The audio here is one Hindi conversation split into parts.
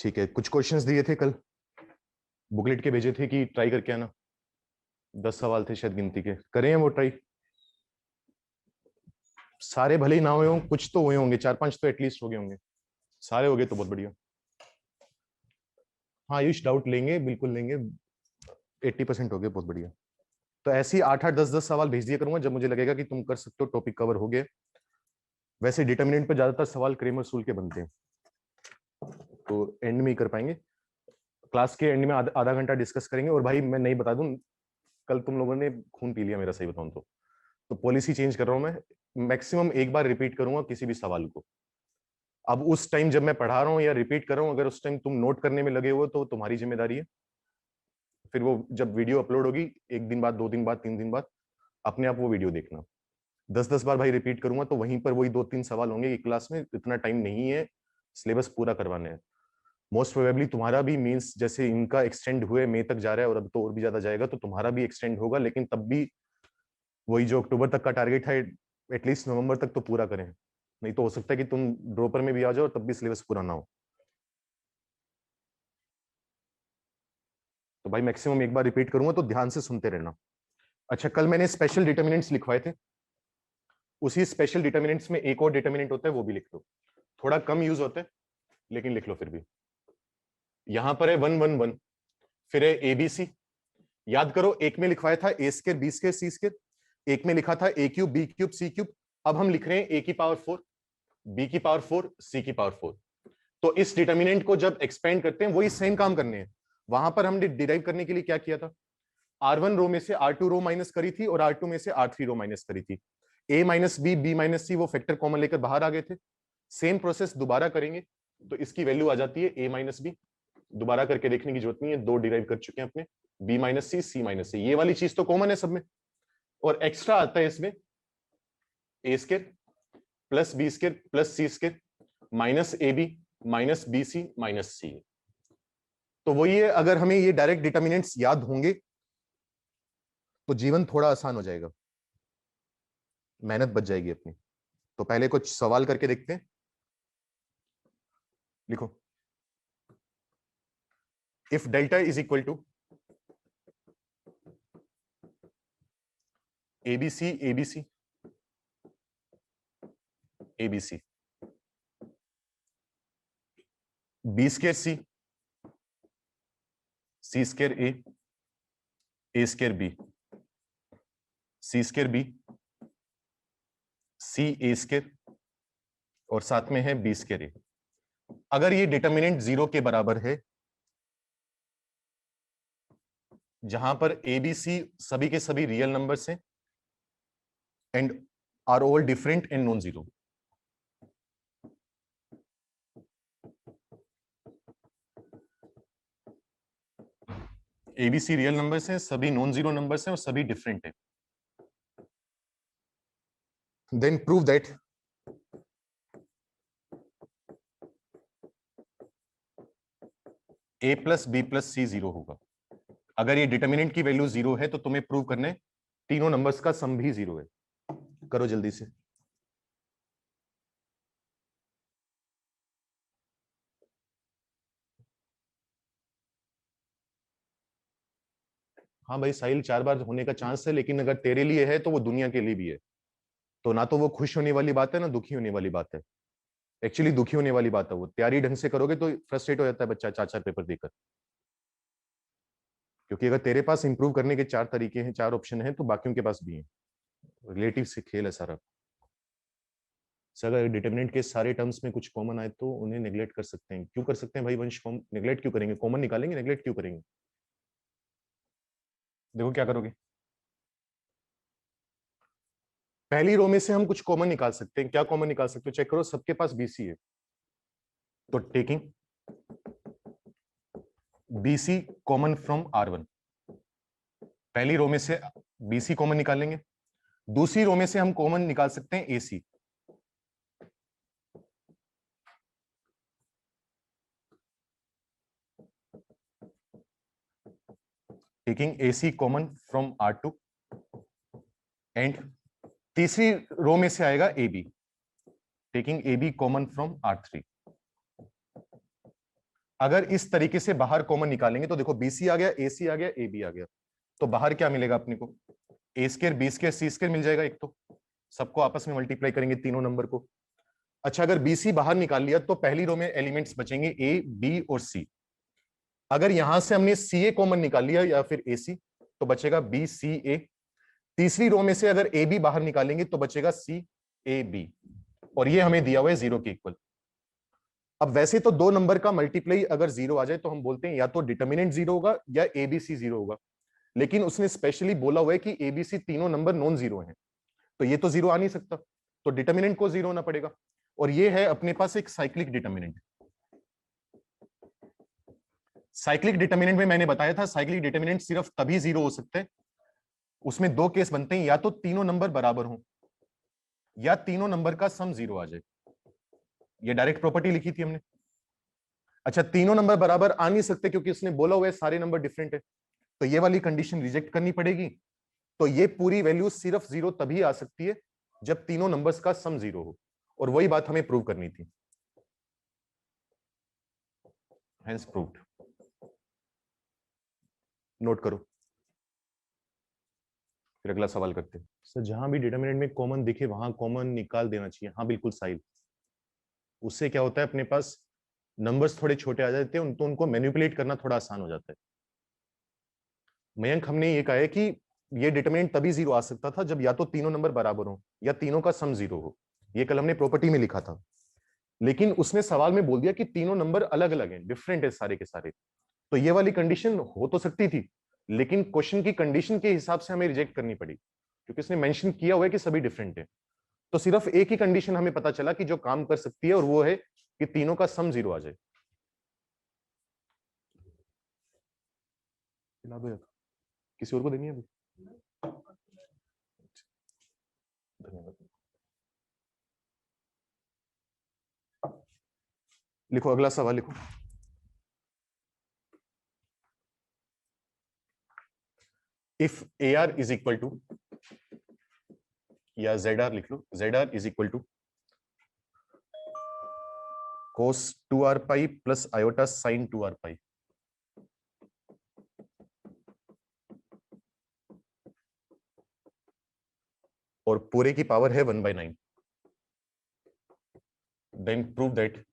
ठीक है, कुछ क्वेश्चंस दिए थे कल, बुकलेट के भेजे थे कि ट्राई करके आना। 10 सवाल थे शायद गिनती के, करें वो ट्राई। सारे भले ही ना हुए हों, कुछ तो हुए होंगे, 4-5 तो एटलीस्ट हो गए होंगे। सारे हो गए तो बहुत बढ़िया। हाँ आयुष, डाउट लेंगे, बिल्कुल लेंगे। 80% हो गए, बहुत बढ़िया। तो ऐसे ही 8-8 10-10 सवाल भेज दिया करूंगा जब मुझे लगेगा कि तुम कर सकते हो, टॉपिक कवर हो गए। वैसे डिटर्मिनेंट पे ज्यादातर सवाल क्रेमर रूल के बनते हैं, तो एंड में ही कर पाएंगे। क्लास के एंड में आधा घंटा डिस्कस करेंगे। और भाई मैं नहीं बता दूं, कल तुम लोगों ने खून पी लिया मेरा, सही बताऊं तो पॉलिसी चेंज कर रहा हूं मैं। मैक्सिमम एक बार रिपीट करूंगा किसी भी सवाल को। अब उस टाइम जब मैं पढ़ा रहा हूं या रिपीट कर रहा हूं, अगर उस टाइम तुम नोट करने में लगे हो तो तुम्हारी जिम्मेदारी है। फिर वो जब वीडियो अपलोड होगी 1 दिन बाद, 2 दिन बाद, 3 दिन बाद, अपने आप वो वीडियो देखना। 10-10 बार भाई रिपीट करूंगा तो वहीं पर वही 2-3 सवाल होंगे। एक क्लास में इतना टाइम नहीं है सिलेबस पूरा करवाने है। मोस्ट प्रोबेबली तुम्हारा भी मींस जैसे इनका एक्सटेंड हुए मई तक जा रहा है, और अब तो और भी ज्यादा जाएगा, तो तुम्हारा भी एक्सटेंड होगा। लेकिन तब भी वही जो अक्टूबर तक का टारगेट है, एटलीस्ट नवंबर तक तो पूरा करें। नहीं तो हो सकता है कि तुम ड्रॉपर में भी आ जाओ तब भी सिलेबस पूरा ना हो। तो भाई मैक्सिमम एक बार रिपीट करूंगा तो ध्यान से सुनते रहना। अच्छा, कल मैंने स्पेशल डिटर्मिनेंट्स लिखवाए थे। उसी स्पेशल डिटर्मिनेंट्स में एक और डिटर्मिनेंट होता है, वो भी लिख लो। थोड़ा कम यूज होता है लेकिन लिख लो फिर भी। यहां पर है 1 1 1, फिर है एबीसी। याद करो, एक में लिखवाया था ए स्क्र बी स्क्र सी स्क्र, एक में लिखा था ए cube B cube C cube. अब हम लिख रहे हैं ए की पावर 4, बी की पावर 4, सी की पावर 4। तो इस डिटर्मिनेंट को जब एक्सपेंड करते हैं वही सेम काम करने हैं। वहां पर हमने डिराइव करने के लिए क्या किया था, R1 रो में से R2 रो माइनस करी थी और R2 में से R3 रो माइनस करी थी। A minus B, B minus C, वो फैक्टर कॉमन लेकर बाहर आ गए थे। सेम प्रोसेस दोबारा करेंगे तो इसकी वैल्यू आ जाती है A माइनस बी। दोबारा करके देखने की जरूरत नहीं है, 2 डिराइव कर चुके हैं अपने। B माइनस सी, सी माइनस सी, ये वाली चीज तो कॉमन है सब में। और एक्स्ट्रा आता है इसमें A square plus B square plus C square minus A B minus B C minus C. तो वही है, अगर हमें ये डायरेक्ट डिटर्मिनेंट्स याद होंगे तो जीवन थोड़ा आसान हो जाएगा, मेहनत बच जाएगी अपनी। तो पहले कुछ सवाल करके देखते हैं। लिखो, if delta is equal to ABC ABC ABC, B square C, C square A square B, C square B, C A square, और साथ में है बी स्क्र ए। अगर ये डिटर्मिनेंट 0 के बराबर है, जहां पर ए बी सी सभी के सभी रियल नंबर्स हैं and are all different and non zero. ABC real numbers हैं, सभी नॉन जीरो नंबर्स हैं और सभी डिफरेंट है, then prove that A plus B plus C 0 होगा। अगर ये डिटर्मिनेंट की वैल्यू 0 है तो तुम्हें प्रूव करना है तीनों नंबर्स का सम भी 0 है। करो जल्दी से। हाँ भाई साहिल, 4 बार होने का चांस है, लेकिन अगर तेरे लिए है तो वो दुनिया के लिए भी है। तो ना तो वो खुश होने वाली बात है ना दुखी होने वाली बात है। एक्चुअली दुखी होने वाली बात है वो, तैयारी ढंग से करोगे तो फ्रस्ट्रेट हो जाता है बच्चा 4-4 पेपर देकर। क्योंकि अगर तेरे पास इंप्रूव करने के 4 तरीके हैं, 4 ऑप्शन हैं, तो बाकियों के पास भी हैं। रिलेटिव से खेल है सारा। सर अगर डिटर्मिनेंट के सारे टर्म्स में कुछ कॉमन आए तो उन्हें नेग्लेक्ट कर सकते हैं। क्यों कर सकते हैं भाई वंश, नेग्लेक्ट क्यों करेंगे? कॉमन निकालेंगे, नेग्लेक्ट क्यों करेंगे? देखो क्या करोगे। पहली रो में से हम कुछ कॉमन निकाल सकते हैं। क्या कॉमन निकाल सकते हो? चेक करो, सबके पास बीसी है, तो taking BC common from R1, पहली रो में से बीसी कॉमन निकालेंगे। दूसरी रो में से हम कॉमन निकाल सकते हैं AC, taking AC common from R2, and तीसरी रो में से आएगा AB, taking AB common from R3। अगर इस तरीके से बाहर कॉमन निकालेंगे तो देखो BC आ गया, AC आ गया, AB आ गया, तो बाहर क्या मिलेगा अपने को? A square, B square, C square मिल जाएगा। एक तो सबको आपस में मल्टीप्लाई करेंगे तीनों नंबर को। अच्छा, अगर BC बाहर निकाल लिया तो पहली रो में एलिमेंट्स बचेंगे A, B और C। अगर यहां से हमने CA कॉमन निकाल लिया या फिर AC तो बचेगा BCA। तीसरी रो में से अगर AB बाहर निकालेंगे तो बचेगा CAB, और ये हमें दिया हुआ है 0 के इक्वल। अब वैसे तो दो नंबर का मल्टीप्लाई अगर 0 आ जाए तो हम बोलते हैं या तो डिटर्मिनेंट 0 होगा या ABC 0 होगा, लेकिन उसने स्पेशली बोला हुआ है कि ABC तीनों नंबर नॉन जीरो हैं, तो ये तो 0 आ नहीं सकता, तो डिटर्मिनेंट को 0 होना पड़ेगा। और ये है अपने पास एक साइक्लिक डिटर्मिनेंट। साइक्लिक डिटर्मिनेंट में मैंने बताया था साइक्लिक डिटर्मिनेंट सिर्फ तभी 0 हो सकते हैं, उसमें दो केस बनते हैं, या तो तीनों नंबर बराबर हो या तीनों नंबर का सम 0 आ जाए। ये डायरेक्ट प्रॉपर्टी लिखी थी हमने। अच्छा, तीनों नंबर बराबर आ नहीं सकते क्योंकि उसने बोला हुआ है सारे नंबर डिफरेंट है, तो ये वाली कंडीशन रिजेक्ट करनी पड़ेगी। तो ये पूरी वैल्यू सिर्फ 0 तभी आ सकती है जब तीनों नंबर्स का सम 0 हो, और वही बात हमें प्रूव करनी थी। Hence proved. नोट करो, फिर अगला सवाल करते हैं। सर जहां भी डिटरमिनेंट में कॉमन दिखे वहां कॉमन निकाल देना चाहिए। हाँ बिल्कुल साहिल, उससे क्या होता है अपने पास नंबर्स थोड़े छोटे आ जाते हैं, तो उनको मैनिपुलेट करना थोड़ा आसान हो जाता है। मयंक, हमने ये कहा है कि ये डिटरमिनेंट तभी 0 आ सकता था जब या तो तीनों नंबर बराबर हो या तीनों का सम 0 हो। ये कल हमने प्रॉपर्टी में लिखा था, लेकिन उसने सवाल में बोल दिया कि तीनों नंबर अलग अलग हैं, डिफरेंट है सारे के सारे। तो ये वाली कंडीशन हो तो सकती थी, लेकिन क्वेश्चन की कंडीशन के हिसाब से हमें रिजेक्ट करनी पड़ी, क्योंकि उसने मेंशन किया हुआ है कि सभी डिफरेंट है। तो सिर्फ एक ही कंडीशन हमें पता चला कि जो काम कर सकती है, और वो है कि तीनों का सम 0 आ जाए। किसी और को देनी है अभी? धन्यवाद। लिखो, अगला सवाल लिखो। If AR is equal to, या ZR लिख लो, ZR is equal to cos 2r pi plus iota sin 2r pi, और पूरे की पावर है 1/9, देन प्रूव दैट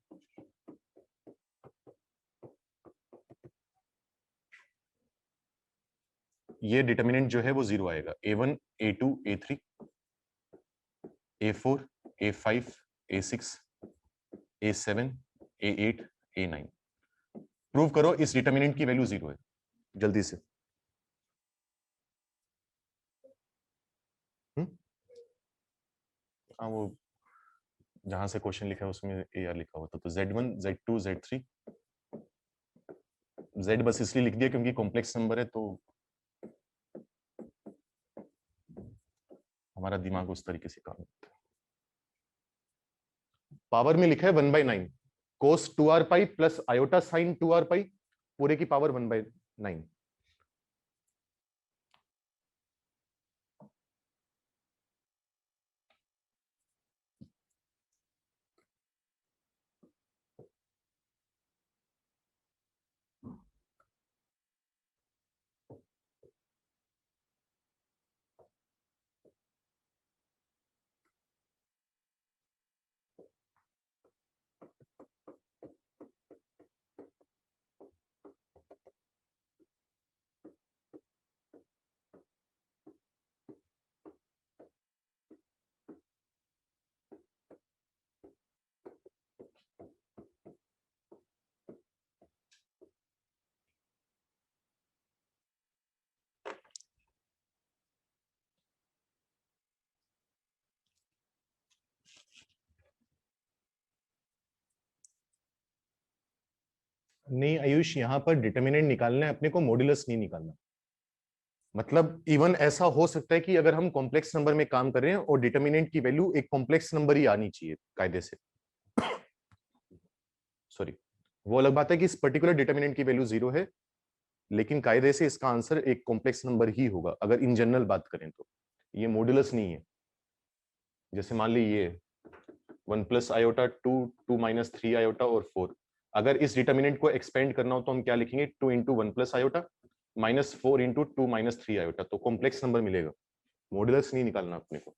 ये डिटर्मिनेंट जो है वो 0 आएगा। A1, A2, A3, A4, A5, A6, A7, A8, A9। Prove करो इस डिटर्मिनेंट की वैल्यू 0 है, जल्दी से। हाँ, वो जहां से क्वेश्चन लिखा है उसमें AR लिखा हुआ था, तो Z1, Z2, Z3, Z बस इसलिए लिख दिया क्योंकि कॉम्प्लेक्स नंबर है, तो हमारा दिमाग उस तरीके से काम करता है। पावर में लिखा है 1/9, cos 2r pi plus iota sin 2r पाई, पूरे की पावर 1/9। नहीं आयुष, यहाँ पर डिटर्मिनेंट निकालना है अपने को, मॉड्यूलस नहीं निकालना। मतलब इवन ऐसा हो सकता है कि अगर हम कॉम्प्लेक्स नंबर में काम कर रहे हैं और डिटर्मिनेंट की वैल्यू एक कॉम्प्लेक्स नंबर ही आनी चाहिए कायदे से, सॉरी, वो अलग बात है कि इस पर्टिकुलर डिटर्मिनेंट की वैल्यू 0 है, लेकिन कायदे से इसका आंसर एक कॉम्प्लेक्स नंबर ही होगा अगर इन जनरल बात करें तो। ये मॉड्यूलस नहीं है। जैसे मान ली ये 1 प्लस आयोटा 2, 2 माइनस 3 आयोटा और 4, अगर इस डिटर्मिनेंट को एक्सपेंड करना हो तो हम क्या लिखेंगे, 2 into 1 plus iota minus 4 into 2 minus 3 iota, तो कॉम्प्लेक्स नंबर मिलेगा, मॉडुलस नहीं निकालना अपने को,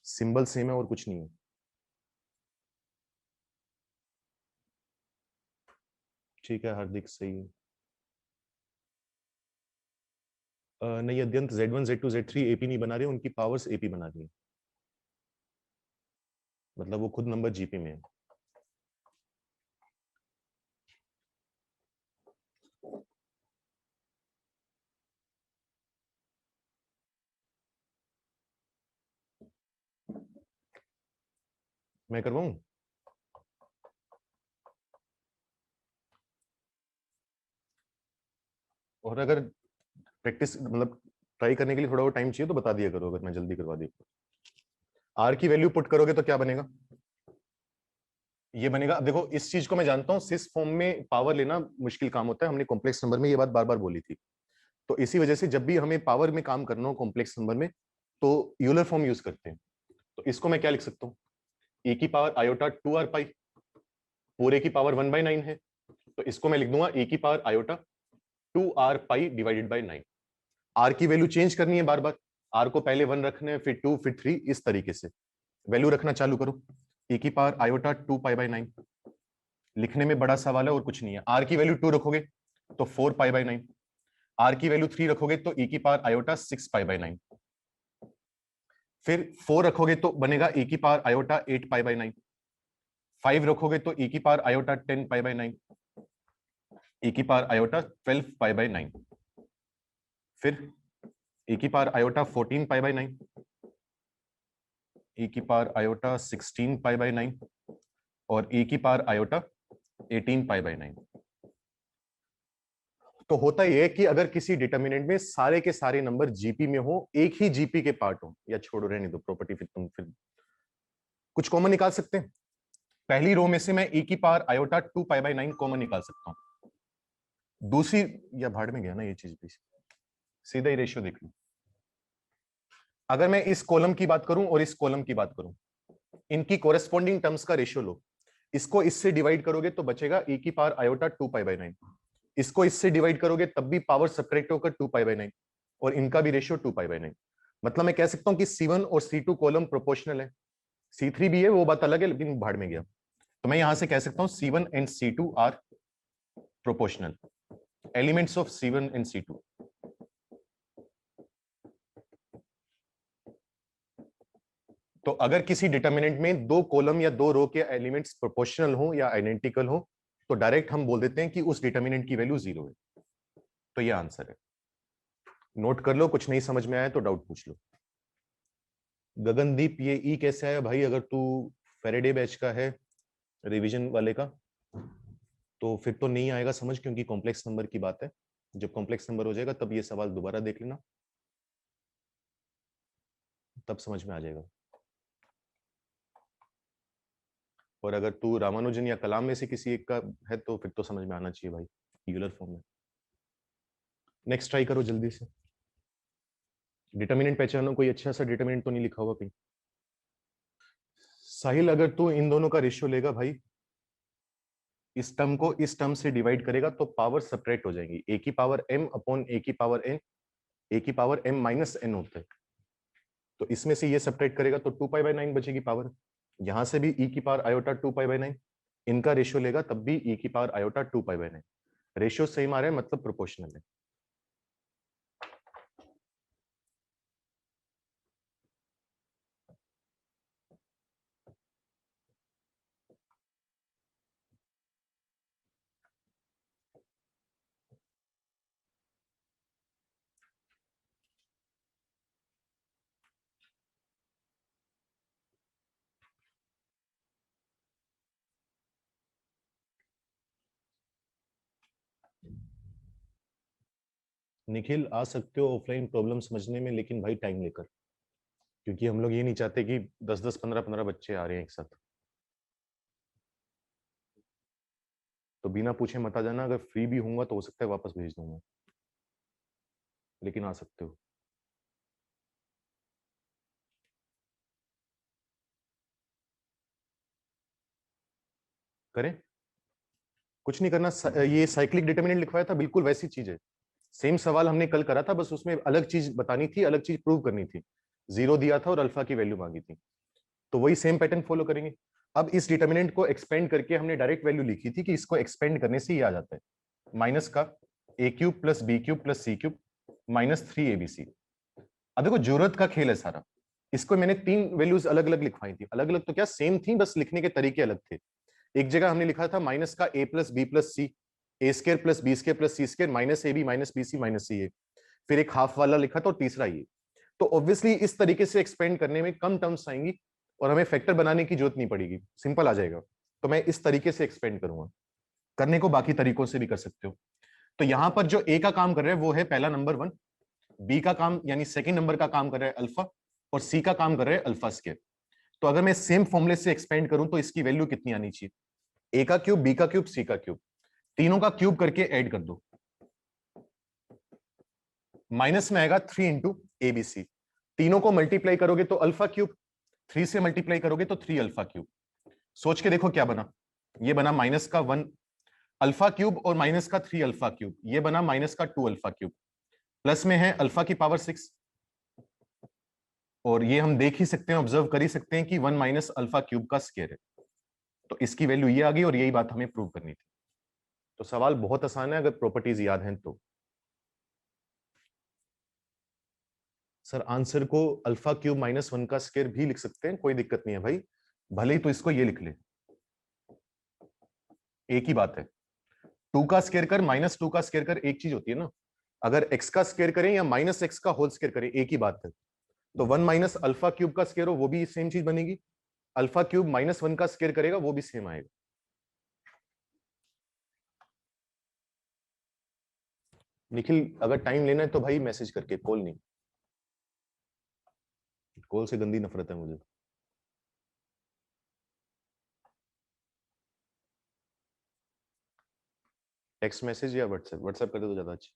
सिंबल सेम है और कुछ नहीं है। ठीक है हार्दिक, सही है। नहीं अत्यंत Z1 Z2 Z3 एपी नहीं बना रहे, उनकी पावर्स एपी बना रही है, मतलब वो खुद नंबर जीपी में है। मैं करवाऊं? और अगर प्रैक्टिस मतलब ट्राई करने के लिए थोड़ा और टाइम चाहिए तो बता दिया करो, अगर मैं जल्दी करवा दी। आर की वैल्यू पुट करोगे तो क्या बनेगा, ये बनेगा। अब देखो इस चीज को मैं जानता हूँ, सिस फॉर्म में पावर लेना मुश्किल काम होता है, हमने कॉम्प्लेक्स नंबर में ये बात बार बार बोली थी, तो इसी वजह से जब भी हमें पावर में काम करना हो कॉम्प्लेक्स नंबर में तो यूलर फॉर्म यूज करते हैं। तो इसको मैं क्या लिख सकता हूँ, ए की पावर आयोटा 2r पाई, पूरे की पावर 1/9 है, तो इसको मैं लिख दूंगा ए की power iota 2r pi divided by 9। R की वैल्यू चेंज करनी है बार बार, आर को पहले 1 रखने फिर 2 फिर 3, इस तरीके से वैल्यू रखना चालू करो। ए की पावर आयोटा 2 पाई बाई 9, लिखने में बड़ा सवाल है और कुछ नहीं है। आर की वैल्यू 2 रखोगे तो 4 पाई बाई 9, आर की वैल्यू 3 रखोगे तो ए की पावर आयोटा 6 पाई बाई 9, फिर 4 रखोगे तो बनेगा ए की पावर आयोटा 8 पाई बाई 9, 5 रखोगे तो ए की पावर आयोटा 10 पाई बाई 9, ए की पावर आयोटा 12 पाई बाई 9, फिर ए की पावर आयोटा 14 पाई बाई 9, ए की पावर आयोटा 16 पाई बाई 9 और ए की पावर आयोटा 18 पाई बाई 9। तो होता यह है कि अगर किसी डिटर्मिनेंट में सारे के सारे नंबर जीपी में हो, एक ही जीपी के पार्ट हो, या छोड़ो रहने दो प्रॉपर्टी, फिर तुम फिर कुछ कॉमन निकाल सकते हैं। पहली रो में से मैं ए की power iota 2 pi by 9 common निकाल सकता हूं। दूसरी, या भाड़ में गया ना ये चीज भी, सीधा ही रेशियो देख लो। अगर मैं इस कॉलम की बात करूं और इस कॉलम की बात करूं, इनकी कोरेस्पॉन्डिंग टर्म्स का रेशियो लो, इसको इससे डिवाइड करोगे तो बचेगा ए की पावर आयोटा 2 पाई बाई 9, इसको इससे डिवाइड करोगे तब भी पावर सब्ट्रैक्ट होकर 2 पाई बाई 9, और इनका भी रेशियो 2 पाई बाई 9। मतलब मैं कह सकता हूं कि C1 और C2 कॉलम प्रोपोर्शनल है, C3 भी है, वो बात अलग है, लेकिन भाड़ में गया। तो मैं यहां से कह सकता हूं C1 and C2 are proportional, elements of C1 and C2। तो अगर किसी डिटर्मिनेंट में दो कॉलम या दो रो के एलिमेंट्स प्रोपोर्शनल हो या आइडेंटिकल हो तो डायरेक्ट हम बोल देते हैं कि उस डिटर्मिनेंट की वैल्यू 0 है। तो ये आंसर है, नोट कर लो, कुछ नहीं समझ में आया तो डाउट पूछ लो। गगनदीप, ये ई कैसे आया भाई? अगर तू फेरेडे बैच का है, रिवीजन वाले का, तो फिर तो नहीं आएगा समझ, क्योंकि कॉम्प्लेक्स नंबर की बात है। जब कॉम्प्लेक्स नंबर हो जाएगा तब ये सवाल दोबारा देख लेना, तब समझ में आ जाएगा। और अगर तू रामानुजन या कलाम में से किसी एक का है तो फिर तो समझ में आना चाहिए भाई, यूलर फॉर्म में। नेक्स्ट ट्राई करो जल्दी से। डिटर्मिनेंट पहचानो, कोई अच्छा सा डिटर्मिनेंट तो नहीं लिखा हुआ कहीं। साहिल, अगर तू इन दोनों का रेशियो लेगा भाई, इस टर्म को इस टर्म से डिवाइड करेगा तो पावर सब्ट्रैक्ट हो जाएंगी, ए की पावर m अपॉन ए की पावर n, ए की पावर m माइनस n होता है, तो इसमें से ये सब्ट्रैक्ट करेगा तो 2 पाई बाई 9 बचेगी पावर। यहां से भी e की पावर आयोटा 2 पाई बाई 9, इनका रेशियो लेगा तब भी e की power iota 2 pi by 9, ratio same आ रहा है, मतलब प्रोपोर्शनल है। निखिल, आ सकते हो ऑफलाइन प्रॉब्लम समझने में, लेकिन भाई टाइम लेकर, क्योंकि हम लोग ये नहीं चाहते कि 10-10 15-15 बच्चे आ रहे हैं एक साथ। तो बिना पूछे मत आ जाना, अगर फ्री भी होऊंगा तो हो सकता है वापस भेज दूंगा, लेकिन आ सकते हो। करें, कुछ नहीं करना। ये साइक्लिक डिटर्मिनेंट लिखवाया था, बिल्कुल वैसी चीज है। सेम सवाल हमने कल करा था, बस उसमें अलग चीज बतानी थी, अलग चीज प्रूव करनी थी। जीरो दिया था और अल्फा की वैल्यू मांगी थी, तो वही सेम पैटर्न फॉलो करेंगे। अब इस डिटर्मिनेंट को एक्सपेंड करके हमने डायरेक्ट वैल्यू लिखी थी कि इसको एक्सपेंड करने से ये आ जाता है माइनस का A cube plus B cube plus C cube minus 3 abc। अब देखो जरूरत का खेल है सारा। इसको मैंने 3 वैल्यूज अलग अलग लिखवाई थी, अलग अलग तो क्या सेम थी, बस लिखने के तरीके अलग थे। एक जगह हमने लिखा था माइनस का A plus B plus C, A square plus B square plus C square minus A B minus B C minus C A. फिर एक हाफ वाला लिखा था और तीसरा ये। तो ऑब्वियसली इस तरीके से एक्सपेंड करने में कम टर्म्स आएंगी और हमें फैक्टर बनाने की जरूरत नहीं पड़ेगी, सिंपल आ जाएगा। तो मैं इस तरीके से एक्सपेंड करूंगा। करने को बाकी तरीकों से भी कर सकते हो। तो यहां पर जो ए का काम कर रहा है वो है पहला नंबर 1, बी का काम यानी सेकंड नंबर का काम कर रहा है अल्फा, और सी का काम कर रहा है अल्फा स्केयर। तो अगर मैं सेम फॉर्मूले से एक्सपेंड करूं तो इसकी वैल्यू कितनी आनी चाहिए? ए का क्यूब, बी का क्यूब, सी का क्यूब, तीनों का क्यूब करके ऐड कर दो। माइनस में आएगा 3 इंटू एबीसी। तीनों को मल्टीप्लाई करोगे तो अल्फा क्यूब, 3 से मल्टीप्लाई करोगे तो 3 अल्फा क्यूब। सोच के देखो क्या बना। ये बना माइनस का 1 अल्फा क्यूब और माइनस का 3 अल्फा क्यूब, ये बना माइनस का 2 अल्फा क्यूब। प्लस में है अल्फा की पावर 6, और ये हम देख ही सकते हैं, ऑब्जर्व कर ही सकते हैं कि 1 माइनस अल्फा क्यूब का स्क्वायर है। तो इसकी वैल्यू ये आ गई और यही बात हमें प्रूव करनी थी। तो सवाल बहुत आसान है अगर प्रॉपर्टीज याद हैं तो। सर आंसर को अल्फा क्यूब माइनस 1 का स्क्वायर भी लिख सकते हैं, कोई दिक्कत नहीं है भाई, भले ही तो इसको ये लिख ले, एक ही बात है। 2 का स्क्वायर कर माइनस 2 का स्क्वायर कर एक चीज होती है ना। अगर x का स्क्वायर करें या माइनस एक्स का होल स्क्वायर करें एक ही बात है। तो 1 माइनस अल्फा क्यूब का स्क्वायर हो वो भी सेम चीज बनेगी, अल्फा क्यूब माइनस 1 का स्क्वायर करेगा वो भी सेम आएगा। निखिल अगर टाइम लेना है तो भाई मैसेज करके, कॉल नहीं, कॉल से गंदी नफरत है मुझे। टेक्स्ट मैसेज या व्हाट्सएप, व्हाट्सएप कर दे तो ज्यादा अच्छा।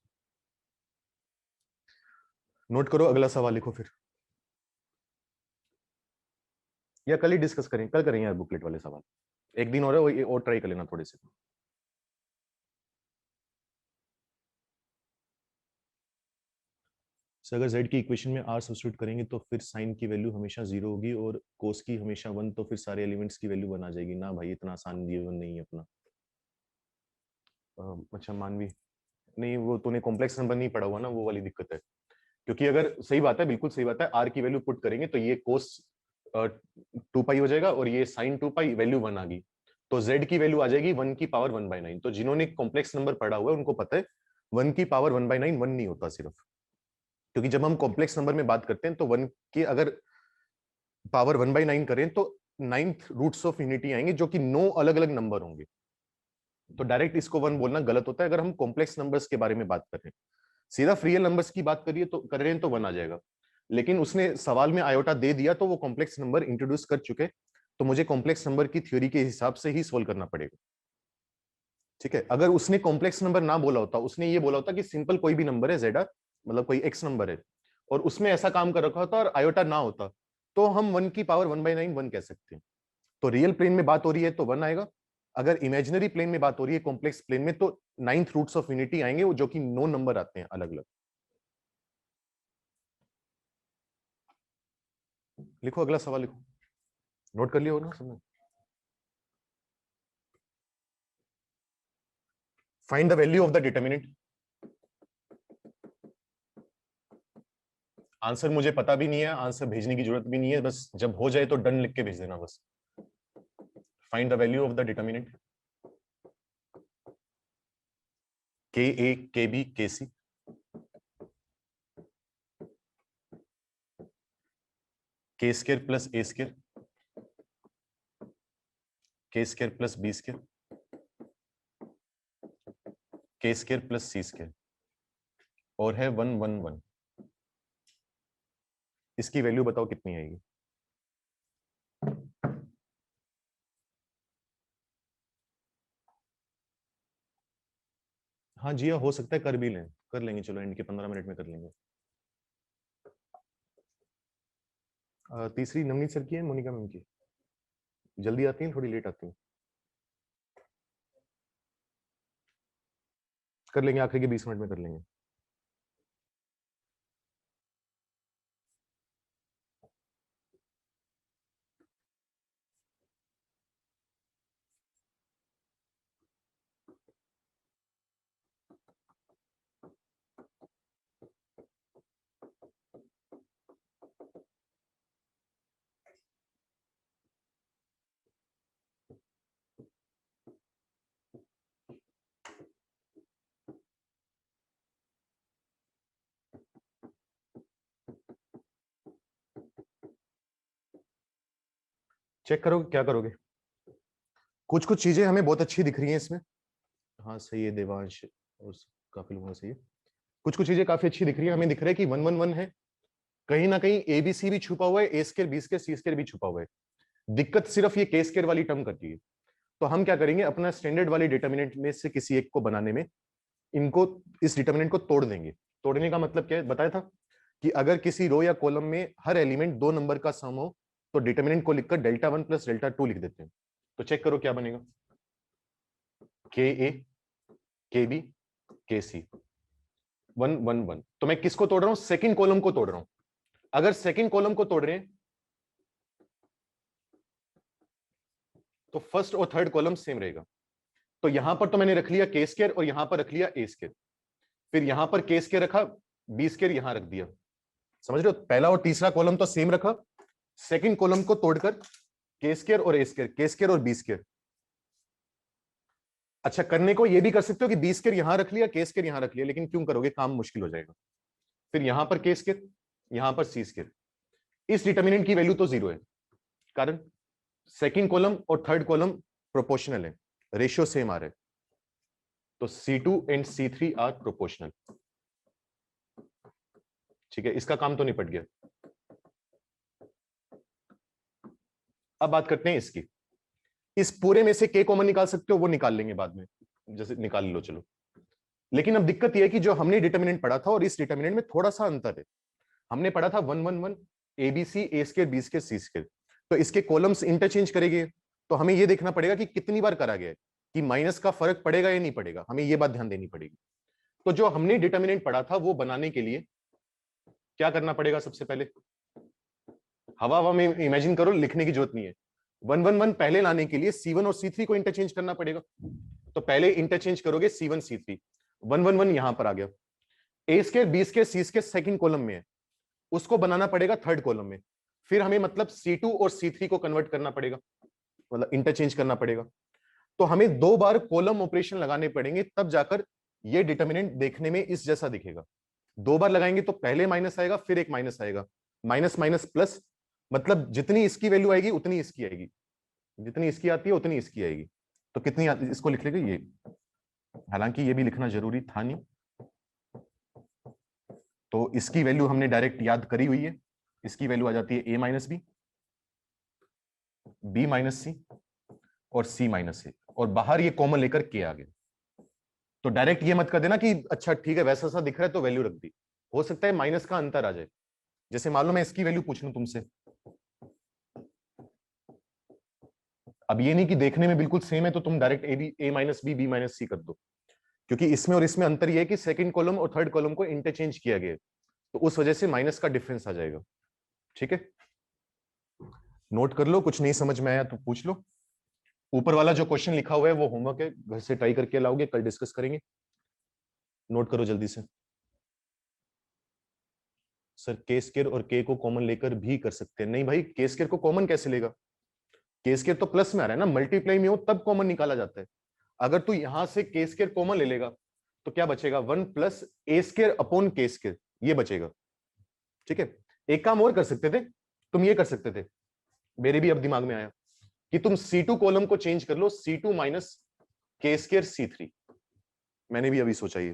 नोट करो, अगला सवाल लिखो फिर, या कल ही डिस्कस करें, कल करेंगे यार बुकलेट वाले सवाल। एक दिन और ट्राई कर लेना थोड़े से। सो अगर z की इक्वेशन में r सब्स्टिट्यूट करेंगे तो फिर साइन की वैल्यू हमेशा 0 होगी और कोस की हमेशा 1, तो फिर सारे एलिमेंट्स की वैल्यू 1 आ जाएगी ना भाई, इतना आसान जीवन नहीं है अपना। अच्छा मानवी, नहीं वो तूने कॉम्प्लेक्स नंबर नहीं पढ़ा हुआ ना, वो वाली दिक्कत है। क्योंकि अगर सही बात है, बिल्कुल सही बात है, आर की वैल्यू पुट करेंगे तो ये कोस 2 पाई हो जाएगा और ये साइन 2 पाई, वैल्यू 1 आ गई। तो जेड की वैल्यू आ जाएगी 1 की पावर 1/9। तो जिन्होंने कॉम्प्लेक्स नंबर पढ़ा हुआ है उनको पता है 1 की पावर 1/9 1 नहीं होता सिर्फ। क्योंकि जब हम कॉम्प्लेक्स नंबर में बात करते हैं तो 1 की अगर पावर 1/9 करें तो 9th रूट्स ऑफ यूनिटी आएंगे जो कि 9 अलग अलग नंबर होंगे। तो डायरेक्ट इसको 1 बोलना गलत होता है अगर हम कॉम्प्लेक्स नंबर्स के बारे में बात कर रहे हैं। सीधा रियल नंबर्स की बात करिए तो कर रहे हैं तो 1 आ जाएगा। लेकिन उसने सवाल में आयोटा दे दिया तो वो कॉम्प्लेक्स नंबर इंट्रोड्यूस कर चुके, तो मुझे कॉम्प्लेक्स नंबर की थ्योरी के हिसाब से ही सोल्व करना पड़ेगा। ठीक है, अगर उसने कॉम्प्लेक्स नंबर ना बोला होता, उसने ये बोला होता कि सिंपल कोई भी नंबर है जेड, मतलब कोई एक्स नंबर है, और उसमें ऐसा काम कर रखा होता और आयोटा ना होता, तो हम 1 की पावर 1/9 1 कह सकते हैं। तो रियल प्लेन में बात हो रही है तो 1 आएगा, अगर इमेजिनरी प्लेन में बात हो रही है कॉम्प्लेक्स प्लेन में तो 9th रूट्स ऑफ यूनिटी आएंगे, वो जो कि 9 नंबर आते हैं अलग अलग। लिखो अगला सवाल लिखो, नोट कर लिया हो ना सबने? Find the value of the determinant. Answer मुझे पता भी नहीं है, आंसर भेजने की जरूरत भी नहीं है, बस जब हो जाए तो डन लिख के भेज देना बस। Find the value of the determinant के ए के बी के सी, के स्केयर प्लस ए स्केयर, के स्केयर प्लस बी स्केयर, के स्केयर प्लस सी स्केयर, और है 1 1 1। इसकी वैल्यू बताओ कितनी आएगी? हाँ जी हो सकता है कर भी लें, कर लेंगे, चलो एंड के 15 मिनट में कर लेंगे। तीसरी नवनीत सर की है, मोनिका मैम की? जल्दी आती हैं थोड़ी लेट आती हैं? कर लेंगे, आखिरी के 20 मिनट में कर लेंगे। चेक करोगे, क्या करोगे? कुछ कुछ चीजें हमें बहुत अच्छी दिख रही हैं इसमें। हाँ सही है देवांश, और काफी लोगों का सही है। कुछ कुछ चीजें काफी अच्छी दिख रही है, हमें दिख रहा है कि 1 1 1 है, कहीं ना कहीं एबीसी भी छुपा हुआ है, ए स्केयर बी स्केयर सी स्केयर भी छुपा हुआ है। दिक्कत सिर्फ ये के स्केयर वाली टर्म करती है। तो हम क्या करेंगे, अपना स्टैंडर्ड वाली डिटर्मिनेंट में से किसी एक को बनाने में इनको, इस डिटर्मिनेंट को तोड़ देंगे। तोड़ने का मतलब क्या है बताया था कि अगर किसी रो या कॉलम में हर एलिमेंट 2 नंबर का सम हो तो डिटर्मिनेंट को लिखकर डेल्टा 1 प्लस डेल्टा 2 लिख देते हैं। तो चेक करो क्या बनेगा, के ए के बी के सी 1 1 1। तो मैं किसको तोड़ रहा हूं, सेकंड कॉलम को तोड़ रहा हूं। अगर सेकंड कॉलम को तोड़ रहे हैं तो फर्स्ट और थर्ड कॉलम सेम रहेगा। तो यहां पर तो मैंने रख लिया के स्केयर और यहां पर रख लिया ए स्केयर, फिर यहां पर के स्केयर रखा, बी स्केयर यहां रख दिया। समझ रहे हो, पहला और तीसरा कॉलम तो सेम रखा, सेकंड कॉलम को तोड़कर के स्केयर और ए स्केयर, के स्केयर और बी स्केयर। अच्छा, करने को ये भी कर सकते हो कि बी स्केयर यहां रख लिया, के स्केयर यहां रख लिया, लेकिन क्यों करोगे, काम मुश्किल हो जाएगा। फिर यहां पर के स्केयर, यहां पर सी स्केयर। इस डिटर्मिनेंट की वैल्यू तो 0 है, कारण सेकंड कॉलम और थर्ड कॉलम प्रोपोर्शनल है, रेशियो सेम आ रहा है। तो C2 and C3 are proportional. ठीक है, इसका काम तो निपट गया। अब बात करते हैं इसकी। इस पूरे में से के कॉमन निकाल सकते हो, वो निकाल लेंगे बाद में, जैसे निकाल लो चलो। लेकिन अब दिक्कत यह है कि जो हमने डिटर्मिनेंट पढ़ा था और इस डिटर्मिनेंट में थोड़ा सा अंतर है। हमने पढ़ा था 1 1 1 एबीसी ए स्केयर बी स्केयर सी स्केयर, तो इसके कॉलम्स इंटरचेंज करेंगे। तो हमें यह देखना पड़ेगा कि कितनी बार करा गया है, कि माइनस का फर्क पड़ेगा या नहीं पड़ेगा, हमें यह बात ध्यान देनी पड़ेगी। तो जो हमने डिटर्मिनेंट पढ़ा था वो बनाने के लिए क्या करना पड़ेगा, सबसे पहले हवा हवा में इमेजिन करो, लिखने की जरूरत नहीं है। 1 1 1 पहले लाने के लिए C1 और C3 को इंटरचेंज करना पड़ेगा। तो पहले इंटरचेंज करोगे C1 C3, 1 1 1 यहां पर आ गया। ए स्केयर बी स्केयर सी स्केयर सेकंड कॉलम में है, उसको बनाना पड़ेगा थर्ड कॉलम में। फिर हमें मतलब C2 और C3 को कन्वर्ट करना पड़ेगा, मतलब इंटरचेंज करना पड़ेगा। तो हमें 2 बार कॉलम ऑपरेशन लगाने पड़ेंगे, तब जाकर ये डिटर्मिनेंट देखने में इस जैसा दिखेगा। 2 बार लगाएंगे तो पहले माइनस आएगा, फिर एक माइनस आएगा, माइनस माइनस प्लस, मतलब जितनी इसकी वैल्यू आएगी उतनी इसकी आएगी, जितनी इसकी आती है उतनी इसकी आएगी। तो कितनी आती, इसको लिख लेंगे ये, हालांकि ये भी लिखना जरूरी था नहीं। तो इसकी वैल्यू हमने डायरेक्ट याद करी हुई है, इसकी वैल्यू आ जाती है a माइनस बी माइनस सी और सी माइनस ए, और बाहर ये कॉमन लेकर के आ गया। तो डायरेक्ट ये मत कर देना कि अच्छा ठीक है वैसा सा दिख रहा है तो वैल्यू रख दी, हो सकता है माइनस का अंतर आ जाए। जैसे मान लो मैं इसकी वैल्यू पूछ लूं तुमसे, अब ये नहीं कि देखने में बिल्कुल सेम है तो तुम डायरेक्ट ए माइनस बी माइनस सी कर दो, क्योंकि इसमें और इसमें अंतर यह है कि सेकंड कॉलम और थर्ड कॉलम को इंटरचेंज किया गया है, तो उस वजह से माइनस का डिफरेंस आ जाएगा। ठीक है, नोट कर लो, कुछ नहीं समझ में आया तो पूछ लो। ऊपर वाला जो क्वेश्चन लिखा हुआ है वो होमवर्क है, घर से ट्राई करके लाओगे, कल डिस्कस करेंगे। नोट करो जल्दी से। सर के स्केयर और के को कॉमन लेकर भी कर सकते हैं, नहीं भाई के स्केयर को कॉमन कैसे लेगा, के स्केयर तो प्लस में आ रहा है ना, मल्टीप्लाई में हो तब कॉमन निकाला जाता है। अगर तू यहां से के स्केयर कॉमन ले लेगा तो क्या बचेगा, 1 प्लस ए स्केयर अपॉन के स्केयर, ये बचेगा। ठीक है, एक काम और कर सकते थे, तुम ये कर सकते थे, मेरे भी अब दिमाग में आया, कि तुम C2 कॉलम को चेंज कर लो, C2 माइनस के स्केयर C3। मैंने भी अभी सोचा ये,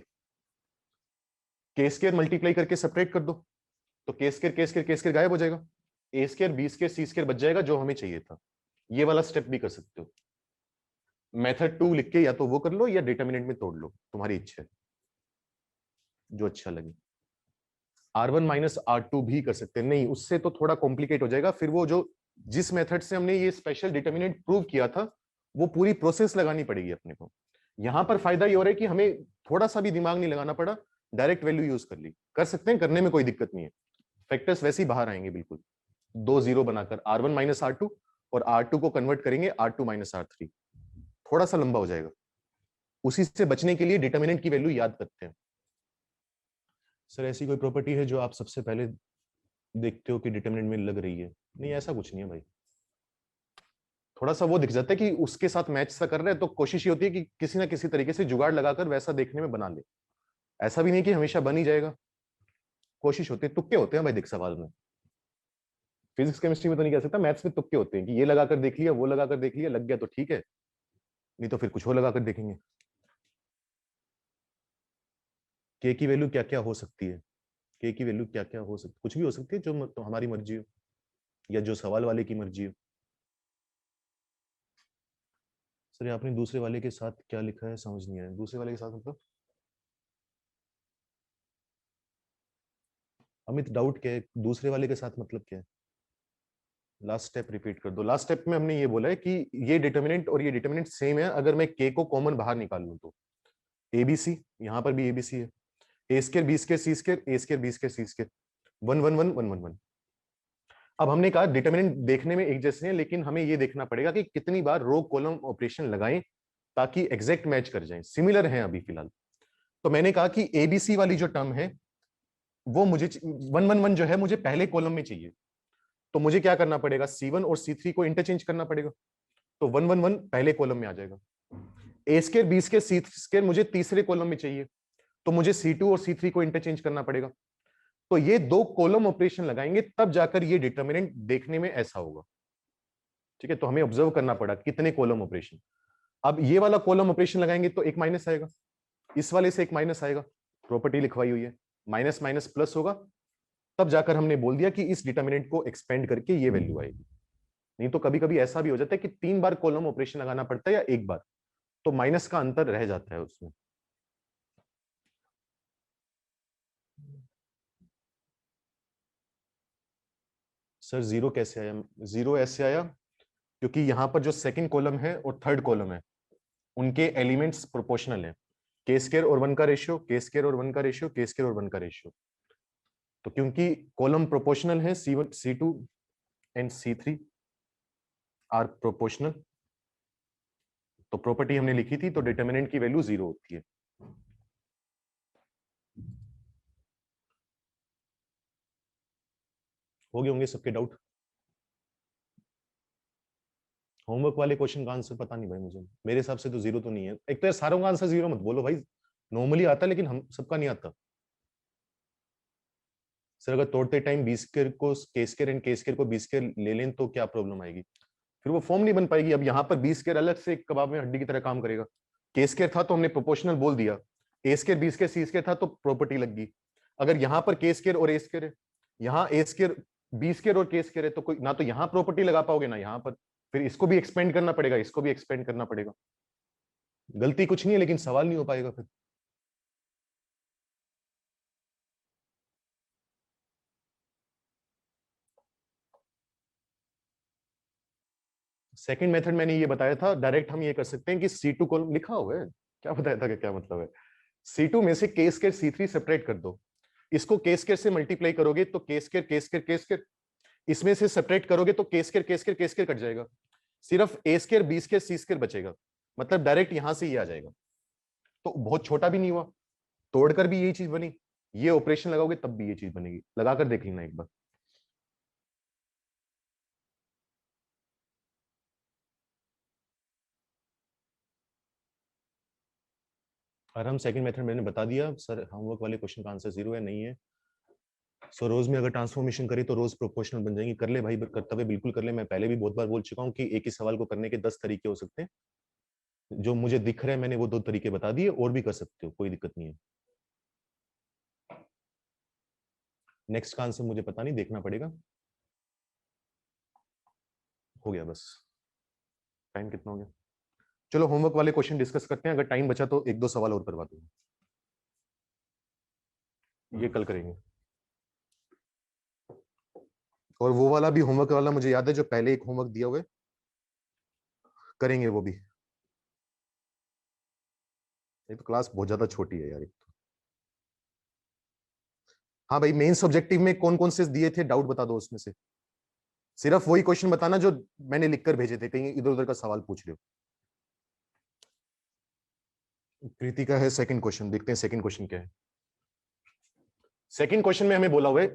के स्केयर मल्टीप्लाई करके सेपरेट कर दो, तो के स्केयर के स्केयर के स्केयर गायब हो जाएगा, ए स्केयर बी स्केयर सी स्केयर बच जाएगा, जो हमें चाहिए था। ये वाला स्टेप भी कर सकते हो, मेथड 2 लिख के या तो वो कर लो या डिटर्मिनेंट में तोड़ लो, तुम्हारी इच्छा है, जो अच्छा लगे। R1 माइनस R2 भी कर सकते हैं, नहीं उससे तो थोड़ा कॉम्प्लिकेट हो जाएगा, फिर वो जो जिस मेथड से हमने ये स्पेशल डिटर्मिनेंट प्रूव किया था वो पूरी प्रोसेस लगानी पड़ेगी अपने को, यहां पर फायदा ये हो रहा है कि हमें थोड़ा सा भी दिमाग नहीं लगाना पड़ा, डायरेक्ट वैल्यू यूज कर ली, कर सकते हैं, करने में कोई दिक्कत नहीं है। फैक्टर्स वैसे ही बाहर आएंगे बिल्कुल, 2 0 बनाकर R1 माइनस R2, और R2 को कन्वर्ट करेंगे R2 माइनस R3, थोड़ा सा लंबा हो जाएगा। उसी से बचने के लिए डिटर्मिनेंट की वैल्यू याद करते हैं। सर ऐसी कोई प्रॉपर्टी है जो आप सबसे पहले देखते हो कि डिटर्मिनेंट में लग रही है? नहीं, ऐसा कुछ नहीं है भाई। थोड़ा सा वो दिख जाता है कि उसके साथ मैच सा कर रहे हैं, तो कोशिश ये होती है कि किसी ना किसी तरीके से जुगाड़ लगाकर वैसा देखने में बना ले। ऐसा भी नहीं कि हमेशा बन ही जाएगा, कोशिश होती है, तुक्के होते हैं भाई देख सवाल में। फिजिक्स केमिस्ट्री में तो नहीं कह सकता, मैथ्स में तुक्के होते हैं कि ये लगाकर देख लिया, वो लगाकर देख लिया, लग गया तो ठीक है, नहीं तो फिर कुछ और लगाकर देखेंगे। के की वैल्यू क्या क्या हो सकती है? के की वैल्यू क्या क्या हो सकती, कुछ भी हो सकती है, जो तो हमारी मर्जी हो या जो सवाल वाले की मर्जी हो। सर आपने दूसरे वाले के साथ क्या लिखा है समझ नहीं आया, दूसरे वाले के साथ मतलब? अमित डाउट क्या है, दूसरे वाले के साथ मतलब क्या है? लास्ट स्टेप रिपीट कर दो। लास्ट स्टेप में हमने ये बोला है कि ये डिटर्मिनेंट और ये डिटर्मिनेंट सेम है अगर मैं के को कॉमन बाहर निकाल लूं तो। एबीसी, यहां पर भी एबीसी है, ए स्केयर बी स्केयर सी स्केयर, ए स्केयर बी स्केयर सी स्केयर, 1 1 1 1 1 1। अब हमने कहा डिटर्मिनेंट देखने में एक जैसे हैं, लेकिन हमें ये देखना पड़ेगा कि कितनी बार रो कॉलम ऑपरेशन लगाएं ताकि एग्जैक्ट मैच कर जाएं, सिमिलर हैं अभी फिलहाल। तो मैंने कहा कि एबीसी वाली जो टर्म है वो मुझे 1 1 1 जो है मुझे पहले कॉलम में चाहिए, तो मुझे क्या करना पड़ेगा, C1 और C3 को इंटरचेंज करना पड़ेगा, तो 1 1 1 पहले कॉलम में आ जाएगा। ए स्केयर बी स्केयर सी स्केयर मुझे तीसरे कॉलम में चाहिए, तो मुझे C2 और C3 को इंटरचेंज करना पड़ेगा। तो ये दो कॉलम ऑपरेशन लगाएंगे तब जाकर ये डिटर्मिनेंट देखने में ऐसा होगा। ठीक है, तो हमें ऑब्जर्व करना पड़ा कितने कॉलम ऑपरेशन। अब ये वाला कॉलम ऑपरेशन लगाएंगे तो एक माइनस आएगा, इस वाले से एक माइनस आएगा, प्रॉपर्टी लिखवाई हुई है, माइनस माइनस प्लस होगा, तब जाकर हमने बोल दिया कि इस डिटर्मिनेंट को एक्सपेंड करके ये वैल्यू आएगी। नहीं तो कभी कभी ऐसा भी हो जाता है कि 3 बार कॉलम ऑपरेशन लगाना पड़ता है या एक बार, तो माइनस का अंतर रह जाता है उसमें। सर जीरो कैसे आया? जीरो ऐसे आया क्योंकि यहां पर जो सेकंड कॉलम है और थर्ड कॉलम है उनके एलिमेंट्स प्रोपोर्शनल है, के स्केयर और 1 का रेशियो, के स्केयर और 1 का रेशियो, के स्केयर और 1 का रेशियो। तो क्योंकि कॉलम प्रोपोर्शनल है, C1 C2 and C3 are proportional, तो प्रॉपर्टी हमने लिखी थी, तो डिटर्मिनेंट की वैल्यू 0 होती है। हो गए होंगे सबके डाउट? होमवर्क वाले क्वेश्चन का आंसर पता नहीं भाई मुझे, मेरे हिसाब से तो 0 तो नहीं है। एक तो यार सारों का आंसर 0 मत बोलो भाई, नॉर्मली आता है लेकिन हम सबका नहीं आता। सर अगर तोड़ते टाइम बी स्क्वायर को के स्क्वायर एंड के स्क्वायर को बी स्क्वायर ले लें तो क्या प्रॉब्लम आएगी? फिर वो फॉर्म नहीं बन पाएगी। अब यहाँ पर बी स्क्वायर अलग से कबाब में हड्डी की तरह काम करेगा, के स्क्वायर था तो हमने प्रोपोर्शनल बोल दिया, ए स्क्वायर बी स्क्वायर सी स्क्वायर था तो प्रॉपर्टी लग गई। अगर यहाँ पर के स्क्वायर और ए स्क्वायर है, यहाँ ए स्क्वायर बी स्क्वायर और के स्क्वायर है, तो कोई ना तो यहाँ प्रॉपर्टी लगा पाओगे ना यहाँ पर, फिर इसको भी एक्सपेंड करना पड़ेगा, इसको भी एक्सपेंड करना पड़ेगा। गलती कुछ नहीं है लेकिन सवाल नहीं हो पाएगा फिर। सेकंड मेथड मैंने ये बताया था, डायरेक्ट हम ये कर सकते हैं कि C2 कॉलम लिखा हुआ है, क्या बताया था कि क्या मतलब है, C2 में से के स्क्वायर C3 सेपरेट कर दो, इसको के स्क्वायर से मल्टीप्लाई करोगे तो के स्क्वायर के स्क्वायर के स्क्वायर, इसमें से सेपरेट करोगे तो के स्क्वायर के स्क्वायर के स्क्वायर कट जाएगा, सिर्फ ए स्क्वायर बी स्क्वायर सी स्क्वायर बचेगा, मतलब डायरेक्ट यहां से ये आ जाएगा। तो बहुत छोटा भी नहीं हुआ, तोड़कर भी यही चीज बनी, ये ऑपरेशन लगाओगे तब भी ये चीज बनेगी, लगाकर देख लेना एक बार। और हम सेकंड मेथड मैंने बता दिया सर, होमवर्क वाले क्वेश्चन का आंसर 0 है, नहीं है। सो रोज में अगर ट्रांसफॉर्मेशन करी तो रोज प्रोपोर्शनल बन जाएंगी, कर ले भाई, कर्तव्य बिल्कुल कर ले। मैं पहले भी बहुत बार बोल चुका हूँ कि एक ही सवाल को करने के 10 तरीके हो सकते हैं, जो मुझे दिख रहे हैं मैंने वो 2 तरीके बता दिए, और भी कर सकते हो, कोई दिक्कत नहीं है। नेक्स्ट का आंसर मुझे पता नहीं, देखना पड़ेगा। हो गया बस, टाइम कितना हो गया? चलो होमवर्क वाले क्वेश्चन डिस्कस करते हैं, अगर टाइम बचा तो 1 2 सवाल और करवा दूंगा, ये कल करेंगे। और वो वाला भी होमवर्क वाला मुझे याद है जो पहले एक होमवर्क दिया हुआ है, करेंगे वो भी। ये तो क्लास बहुत ज्यादा छोटी है यार। हाँ भाई, मेंस ऑब्जेक्टिव में कौन कौन से दिए थे, डाउट बता दो उसमें से। सिर्फ वही क्वेश्चन बताना जो मैंने लिखकर भेजे थे, कहीं इधर उधर का सवाल पूछ रहे हो। प्रीति का है सेकंड क्वेश्चन, देखते हैं सेकंड क्वेश्चन क्या है। सेकंड क्वेश्चन में हमें बोला हुआ है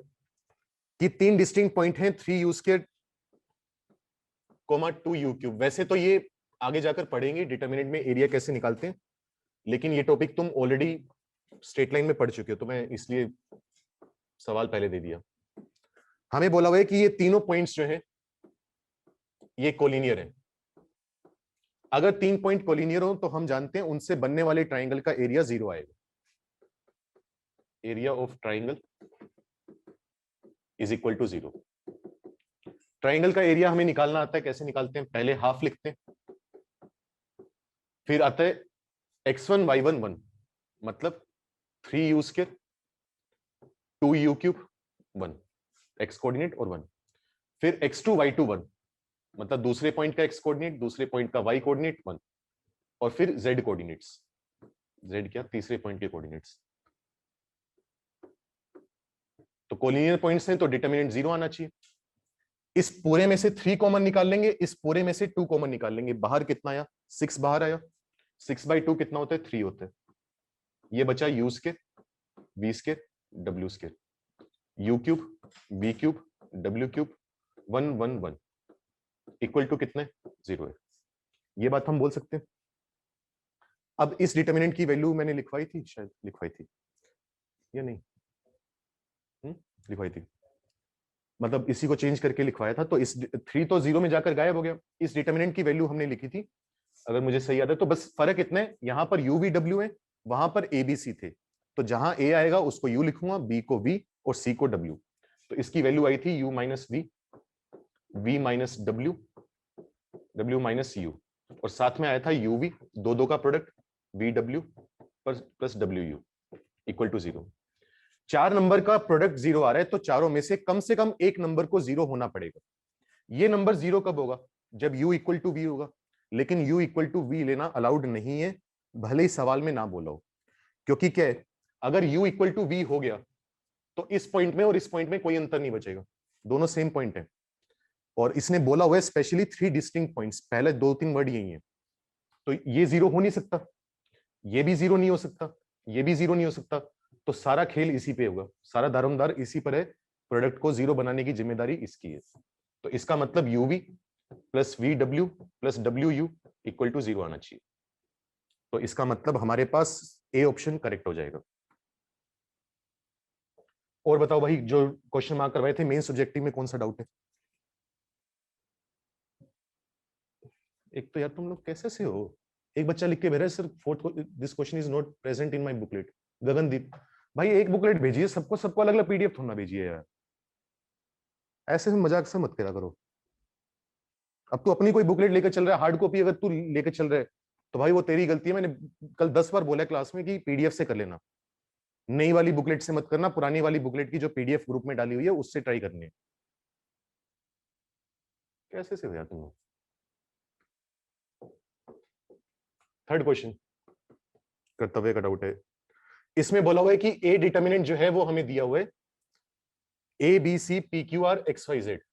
कि 3 डिस्टिंक्ट पॉइंट हैं, 3u², 2u³। वैसे तो ये आगे जाकर पढ़ेंगे डिटरमिनेंट में एरिया कैसे निकालते हैं, लेकिन ये टॉपिक तुम ऑलरेडी स्ट्रेट लाइन में पढ़ चुके हो, तो मैं इसलिए सवाल पहले दे दिया। हमें बोला हुआ है कि ये तीनों पॉइंट्स जो हैं ये कोलिनियर हैं। अगर 3 पॉइंट कोलिनियर हो तो हम जानते हैं उनसे बनने वाले ट्राइंगल का एरिया 0 आएगा। Area of triangle is equal to 0। Triangle का एरिया हमें निकालना आता है, कैसे निकालते हैं, पहले हाफ लिखते हैं, फिर आता है x1 y1 1, मतलब 3u², 2u³ 1, x कोऑर्डिनेट और 1, फिर x2 y2 1, मतलब दूसरे पॉइंट का x कोऑर्डिनेट, दूसरे पॉइंट का y कोऑर्डिनेट 1, और फिर z कोऑर्डिनेट्स, z क्या, तीसरे पॉइंट के कोऑर्डिनेट्स। तो कोलिनियर पॉइंट्स हैं तो डिटरमिनेंट 0 आना चाहिए। इस पूरे में से 3 कॉमन निकाल लेंगे, इस पूरे में से 2 कॉमन निकाल लेंगे। बाहर कितना आया, 6 बाहर आया, 6/2 कितना होता है, 3 होता है। ये बचा u², v², w², u³ v³ w³ 1 1 1 equal to कितने, 0 है। ये बात हम बोल सकते हैं। अब इस डिटरमिनेंट की वैल्यू मैंने लिखवाई थी, शायद लिखवाई थी या नहीं, लिखवाई थी, मतलब इसी को चेंज करके लिखवाया था। तो इस 3 तो 0 में जाकर गायब हो गया। इस डिटरमिनेंट की वैल्यू हमने लिखी थी, अगर मुझे सही याद है। तो बस फर्क इतना है, यहां पर u v w है, वहां पर a b c थे। तो जहां a आएगा उसको u लिखूंगा, b को v और c को w। तो इसकी वैल्यू आई थी u minus v, v minus w, w minus u, और साथ में आया था u v, दो का product v w plus w u equal to 0। 4 number का प्रोडक्ट 0 आ रहा है, तो चारों में से कम एक नंबर को 0 होना पड़ेगा। ये नंबर 0 कब होगा, जब u इक्वल टू v होगा। लेकिन u इक्वल टू v लेना अलाउड नहीं है, भले ही सवाल में ना बोला हो। क्योंकि क्या है, अगर u इक्वल टू v हो गया तो इस पॉइंट में और इस पॉइंट में कोई अंतर नहीं बचेगा, दोनों सेम पॉइंट है। और इसने बोला हुआ है स्पेशली 3 डिस्टिंक्ट पॉइंट्स, पहले 2-3 वर्ड यही है। तो ये 0 हो नहीं सकता, ये भी 0 नहीं हो सकता, ये भी 0 नहीं हो सकता। तो सारा खेल इसी पे होगा, सारा दारोमदार इसी पर है। प्रोडक्ट को 0 बनाने की जिम्मेदारी इसकी है। तो इसका मतलब uv plus vw plus wu equal to 0 आना चाहिए। तो इसका मतलब हमारे पास ए ऑप्शन करेक्ट हो जाएगा। और बताओ भाई, जो क्वेश्चन मार्क करवाए थे मेन सब्जेक्टिव में, कौन सा डाउट है? एक तो यार तुम लोग कैसे से हो, एक बच्चा लिख के भेजा sir fourth, this question is not present in my booklet. Gagandeep भाई एक बुकलेट भेजिए, सबको सबको अलग अलग पीडीएफ थोड़ा भेजिए यार, ऐसे मजाक से मत करा करो। अब तू अपनी कोई बुकलेट लेकर चल रहा है, हार्ड कॉपी अगर तू लेकर चल रहा है तो भाई वो तेरी गलती है। मैंने कल 10 बार बोला क्लास में कि पीडीएफ से कर लेना, नई वाली बुकलेट से मत करना, पुरानी वाली बुकलेट की जो पीडीएफ ग्रुप में डाली हुई है उससे ट्राई करनी है। कैसे से हो यार तुम लोग। थर्ड क्वेश्चन कर्तव्य का डाउट है। इसमें बोला हुआ है कि ए डिटर्मिनेंट जो है वो हमें दिया हुआ है a b c p q r x y z.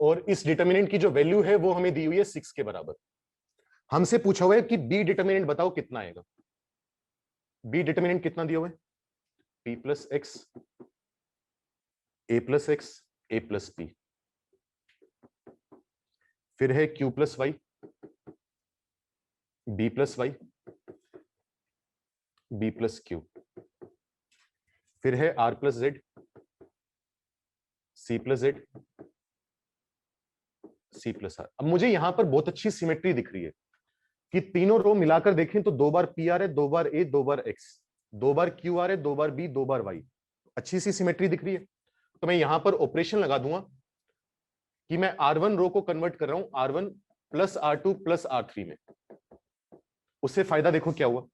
और इस डिटर्मिनेंट की जो वैल्यू है वो हमें दी हुई है 6 के बराबर। हमसे पूछा हुआ है कि बी डिटर्मिनेंट बताओ कितना आएगा। बी डिटर्मिनेंट कितना दिया हुआ है, p plus x, a plus x, a plus p, फिर है q plus y, b plus y, b plus q, फिर है r plus z, c plus z, c plus r. अब मुझे यहां पर बहुत अच्छी सिमेट्री दिख रही है कि तीनों रो मिलाकर देखें तो 2 बार पी आर है, 2 बार ए, 2 बार एक्स, 2 बार क्यू आर है, 2 बार बी, 2 बार वाई। अच्छी सी सिमेट्री दिख रही है। तो मैं यहां पर ऑपरेशन लगा दूंगा कि मैं R1 रो को कन्वर्ट कर रहा हूं R1 plus R2 plus R3 में। उससे फायदा देखो क्या हुआ,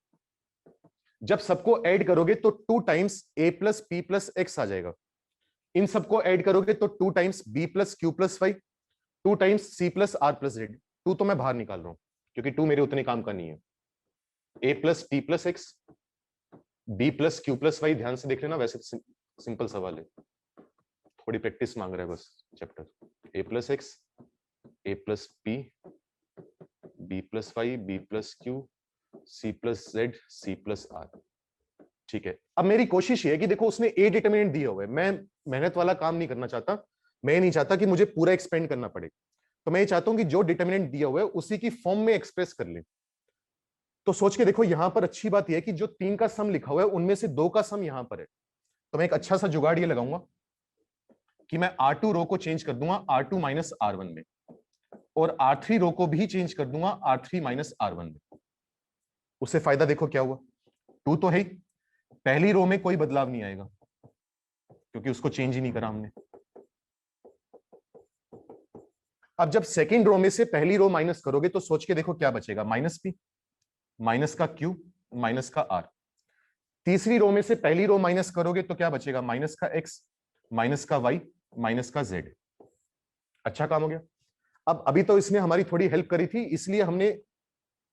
जब सबको ऐड करोगे तो 2 times a plus P plus X आ जाएगा। इन सबको ऐड करोगे तो 2 times b plus Q plus Y, 2 times C plus R plus Z. 2 तो मैं बाहर निकाल रहा हूं क्योंकि 2 मेरे उतने काम का नहीं है। A plus T plus X, B plus Q plus Y. ध्यान से देख लेना, वैसे सिंपल सवाल है, थोड़ी प्रैक्टिस मांग रहा है बस chapter. A plus x, a plus p, b plus y, b plus q, c plus z, c plus r. ठीक है, अब मेरी कोशिश ये है कि देखो उसने ए डिटरमिनेंट दिए हुए, मैं मेहनत वाला काम नहीं करना चाहता, मैं नहीं चाहता कि मुझे पूरा एक्सपेंड करना पड़े, तो मैं ये चाहता हूं कि जो डिटरमिनेंट दिया हुआ है उसी की फॉर्म में एक्सप्रेस कर ले। तो सोच के देखो, यहां पर अच्छी बात यह है कि जो 3 का सम लिखा हुआ है उनमें से 2 का सम यहां पर है, तो मैं एक अच्छा सा जुगाड़ ये लगाऊंगा कि मैं R2 रो को चेंज कर दूंगा R2 माइनस R1 में, और R3 रो को भी चेंज कर दूंगा R3 माइनस R1 में। उससे फायदा देखो क्या हुआ, 2 तो है ही, पहली रो में कोई बदलाव नहीं आएगा क्योंकि उसको चेंज ही नहीं करा हमने। अब जब सेकंड रो में से पहली रो माइनस करोगे तो सोच के देखो क्या बचेगा, माइनस पी, माइनस का क्यू, माइनस का आर। तीसरी रो में से पहली रो माइनस करोगे तो क्या बचेगा, माइनस का एक्स, माइनस का वाई, माइनस का जेड। अच्छा काम हो गया। अब अभी तो इसने हमारी थोड़ी हेल्प करी थी इसलिए हमने,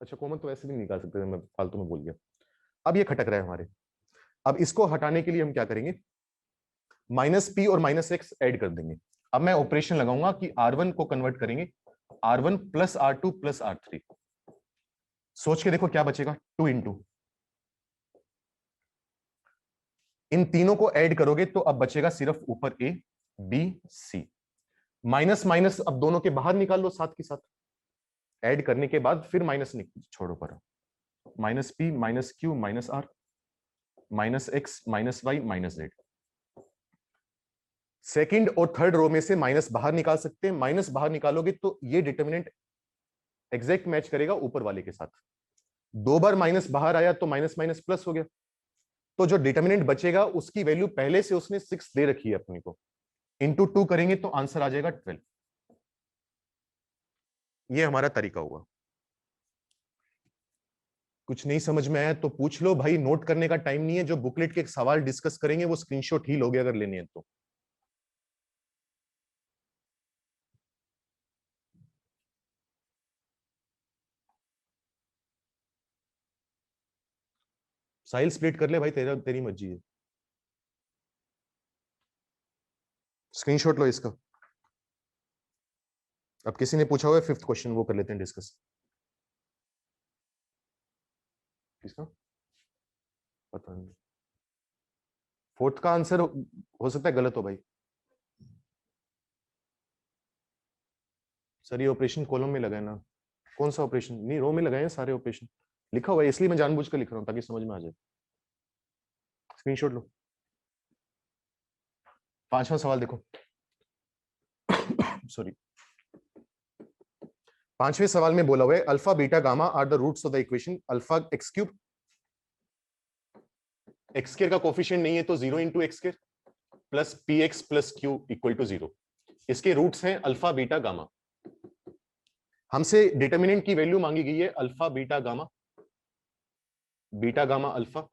अच्छा कॉमन तो वैसे भी नहीं निकाल सकते थे, मैं फालतू में बोल गया। अब ये खटक रहा है हमारे, अब इसको हटाने के लिए हम क्या करेंगे, माइनस पी और माइनस एक्स ऐड कर देंगे। अब मैं ऑपरेशन लगाऊंगा कि R1 को कन्वर्ट करेंगे R1 plus R2 plus R3। सोच के देखो क्या बचेगा, 2 इंटू, इन तीनों को ऐड करोगे तो अब बचेगा सिर्फ ऊपर a b C, minus minus अब दोनों के बाहर निकाल लो साथ के साथ, ऐड करने के बाद फिर माइनस छोड़ो पर, minus p minus q minus r, minus x minus y minus z. Second और थर्ड रो में से माइनस बाहर निकाल सकते हैं, माइनस बाहर निकालोगे तो ये डिटर्मिनेंट एग्जैक्ट मैच करेगा ऊपर वाले के साथ। 2 बार माइनस बाहर आया तो माइनस माइनस प्लस हो गया, तो जो डिटर्मिनेंट बचेगा उसकी वैल्यू पहले से उसने 6 दे रखी है अपने को, इंटू 2 करेंगे तो आंसर आ जाएगा 12। ये हमारा तरीका हुआ। कुछ नहीं समझ में आया तो पूछ लो भाई, नोट करने का टाइम नहीं है, जो बुकलेट के सवाल डिस्कस करेंगे वो स्क्रीनशॉट ही लोगे अगर लेने हैं तो। साहिल स्प्लिट कर ले भाई, तेरी मर्जी है, स्क्रीनशॉट लो इसका। अब किसी ने पूछा हुआ है 5th क्वेश्चन, वो कर लेते हैं डिस्कस। किसका पता नहीं, 4th का आंसर हो सकता है गलत हो भाई। सर ये ऑपरेशन कॉलम में लगाए ना, कौन सा ऑपरेशन, नहीं रो में लगाए हैं सारे ऑपरेशन, लिखा हुआ है इसलिए मैं जानबूझ कर लिख रहा हूं ताकि समझ में आ जाए। स्क्रीनशॉट लो। 5वां सवाल देखो, सॉरी, 5वें सवाल में बोला हुआ है alpha beta gamma are the roots of the equation alpha x cube. X square का कोफिशिएंट नहीं है तो 0 into x square plus p x plus q equal to 0। इसके रूट्स हैं अल्फा बीटा गामा। हमसे डिटर्मिनेंट की वैल्यू मांगी गई है alpha beta gamma, beta gamma alpha,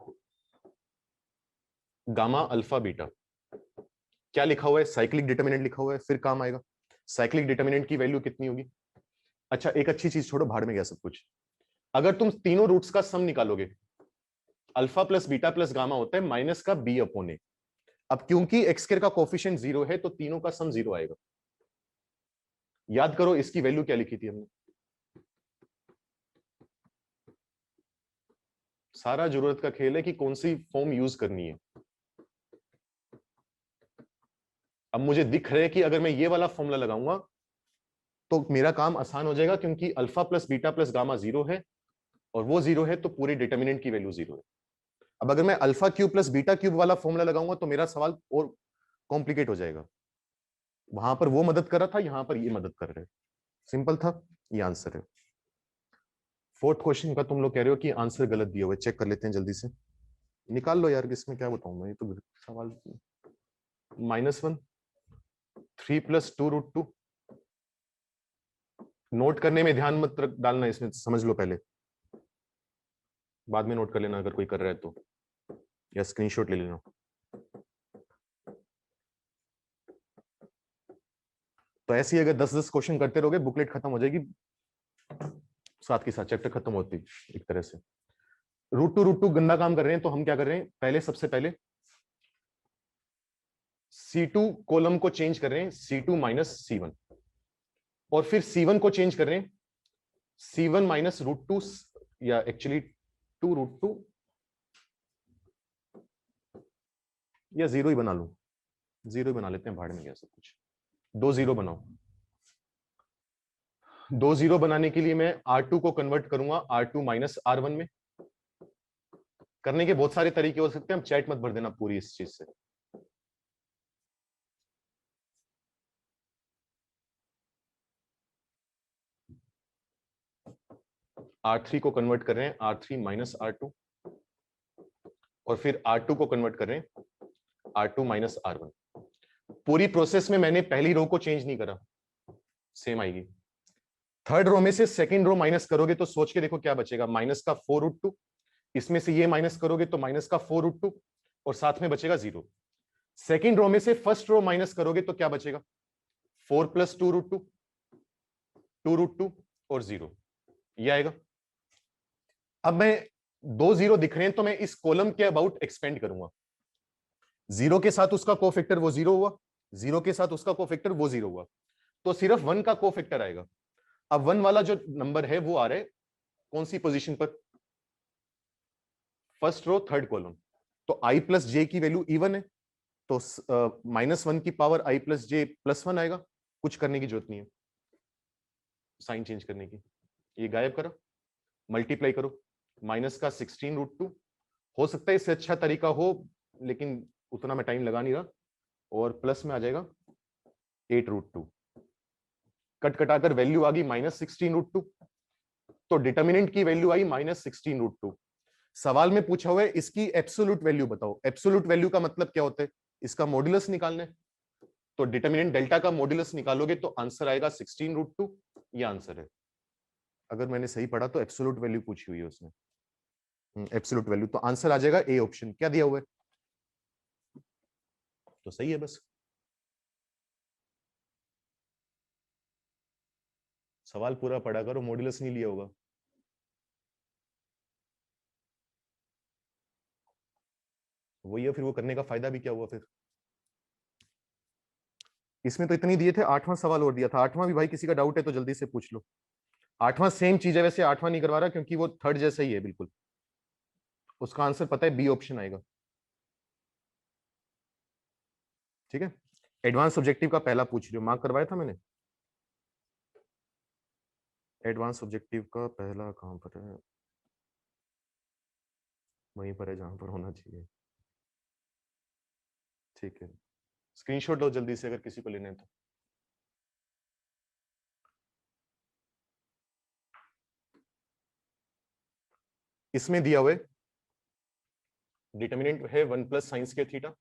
gamma alpha beta. क्या लिखा हुआ है, साइक्लिक डिटर्मिनेंट लिखा हुआ है, फिर काम आएगा। साइक्लिक डिटर्मिनेंट की वैल्यू कितनी होगी। अच्छा एक अच्छी चीज छोड़ो, भाड़ में गया सब कुछ, अगर तुम तीनों रूट्स का सम निकालोगे, alpha plus beta plus gamma होता है माइनस का बी अपॉन ए। अब क्योंकि एक्स स्क्वायर का कोफिशिएंट 0 है तो तीनों का सम 0 आएगा। याद करो इसकी वैल्यू क्या लिखी थी हमने, सारा जरूरत का खेल है कि कौन सी फॉर्म यूज करनी है। अब मुझे दिख रहा है कि अगर मैं ये वाला फॉर्मूला लगाऊंगा तो मेरा काम आसान हो जाएगा क्योंकि alpha plus beta plus gamma 0 है और वो 0 है तो पूरे डिटर्मिनेंट की वैल्यू 0 है। अब अगर मैं alpha cube plus beta cube वाला फॉर्मूला लगाऊंगा तो मेरा सवाल और कॉम्प्लिकेट हो जाएगा। वहां पर वो मदद कर रहा था, यहां पर ये मदद कर रहे हैं, सिंपल था, ये आंसर है। 4th क्वेश्चन का तुम लोग कह रहे हो कि आंसर गलत दिया हुआ है, चेक कर लेते हैं जल्दी से, निकाल लो यार, इसमें क्या बताऊं मैं, ये तो सवाल। -1 3 प्लस 2√2, नोट करने में ध्यान मत डालना, इसमें समझ लो पहले, बाद में नोट कर लेना अगर कोई कर रहा है तो, या स्क्रीनशॉट ले लेना। तो ऐसे ही अगर 10-10 क्वेश्चन करते रहोगे बुकलेट खत्म हो जाएगी, साथ के साथ चैप्टर खत्म होती एक तरह से। रूट टू गंदा काम कर रहे हैं, तो हम क्या कर रहे हैं, पहले सबसे पहले C2 कॉलम को चेंज कर रहे हैं C2 माइनस C1, और फिर C1 को चेंज कर रहे हैं C1 माइनस √2, या एक्चुअली 2√2, या 0 ही बना लूं, 0 ही बना लेते हैं, भाड़ में गया सब कुछ। 2 0 बनाओ। 2 0 बनाने के लिए मैं R2 को कन्वर्ट करूंगा R2 माइनस R1 में। करने के बहुत सारे तरीके हो सकते हैं, हम चैट मत भर देना पूरी इस चीज से। R3 को कन्वर्ट कर रहे हैं R3 माइनस R2, और फिर R2 को कन्वर्ट कर रहे हैं R2 माइनस R1। पूरी प्रोसेस में मैंने पहली रो को चेंज नहीं करा, सेम आएगी। थर्ड रो में से सेकंड रो माइनस करोगे तो सोच के देखो क्या बचेगा, माइनस का 4√2, इसमें से ये माइनस करोगे तो माइनस का 4√2, और साथ में बचेगा 0। सेकंड रो में से फर्स्ट रो माइनस करोगे तो क्या बचेगा, 4 प्लस 2√2, 2√2 और 0, ये आएगा। अब मैं 2 0 दिख रहे हैं तो मैं इस कॉलम के अबाउट एक्सपेंड करूंगा। 0 के साथ उसका कोफैक्टर वो 0 हुआ, 0 के साथ उसका कोफैक्टर वो 0 हुआ, तो सिर्फ 1 का कोफैक्टर आएगा। अब 1 वाला जो नंबर है वो आ रहा है कौन सी पोजीशन पर, फर्स्ट रो थर्ड कॉलम। तो i प्लस जे की वैल्यू इवन है, तो -1 की power i plus J plus 1 आएगा। कुछ करने की जरूरत नहीं है साइन चेंज करने की, ये गायब करो, मल्टीप्लाई करो, माइनस का 16√2, हो सकता है इससे अच्छा तरीका हो लेकिन उतना मैं टाइम लगा नहीं रहा, और प्लस में आ जाएगा 8√2, कट कटाकर वैल्यू आ गई -16√2, तो डिटर्मिनेंट की वैल्यू आई -16√2। सवाल में पूछा हुआ है इसकी एब्सोल्यूट वैल्यू बताओ। एब्सोल्यूट वैल्यू का मतलब क्या होता है, इसका मॉड्यूलस निकालना है, तो डिटर्मिनेंट डेल्टा का मॉड्यूलस निकालोगे तो आंसर आएगा 16√2, ये आंसर है। अगर मैंने सही पढ़ा तो एब्सोल्यूट वैल्यू पूछी हुई है उसने, एब्सोल्यूट वैल्यू, तो आंसर आ जाएगा ए ऑप्शन। क्या दिया हुआ है, तो सही है बस। सवाल पूरा पढ़ा करो, मॉड्यूलस नहीं लिया होगा। वही है, फिर वो करने का फायदा भी क्या हुआ फिर। इसमें तो इतनी दिए थे, 8वां सवाल और दिया था। 8वां भी भाई किसी का डाउट है तो जल्दी से पूछ लो। 8वां सेम चीज है वैसे, 8वां नहीं करवा रहा क्योंकि वो थर्ड जैसा ही है बिल्कुल। उसका आंसर पता है, बी ऑप्शन आएगा। ठीक है, एडवांस ऑब्जेक्टिव का पहला पूछ रही हूँ, मार्क करवाया था मैंने। एडवांस ऑब्जेक्टिव का पहला कहां पर है, वहीं पर है जहां पर होना चाहिए। ठीक है, स्क्रीनशॉट लो जल्दी से अगर किसी को लेने हैं तो। इसमें दिया हुआ है डिटर्मिनेंट है 1 प्लस साइंस के थीटा,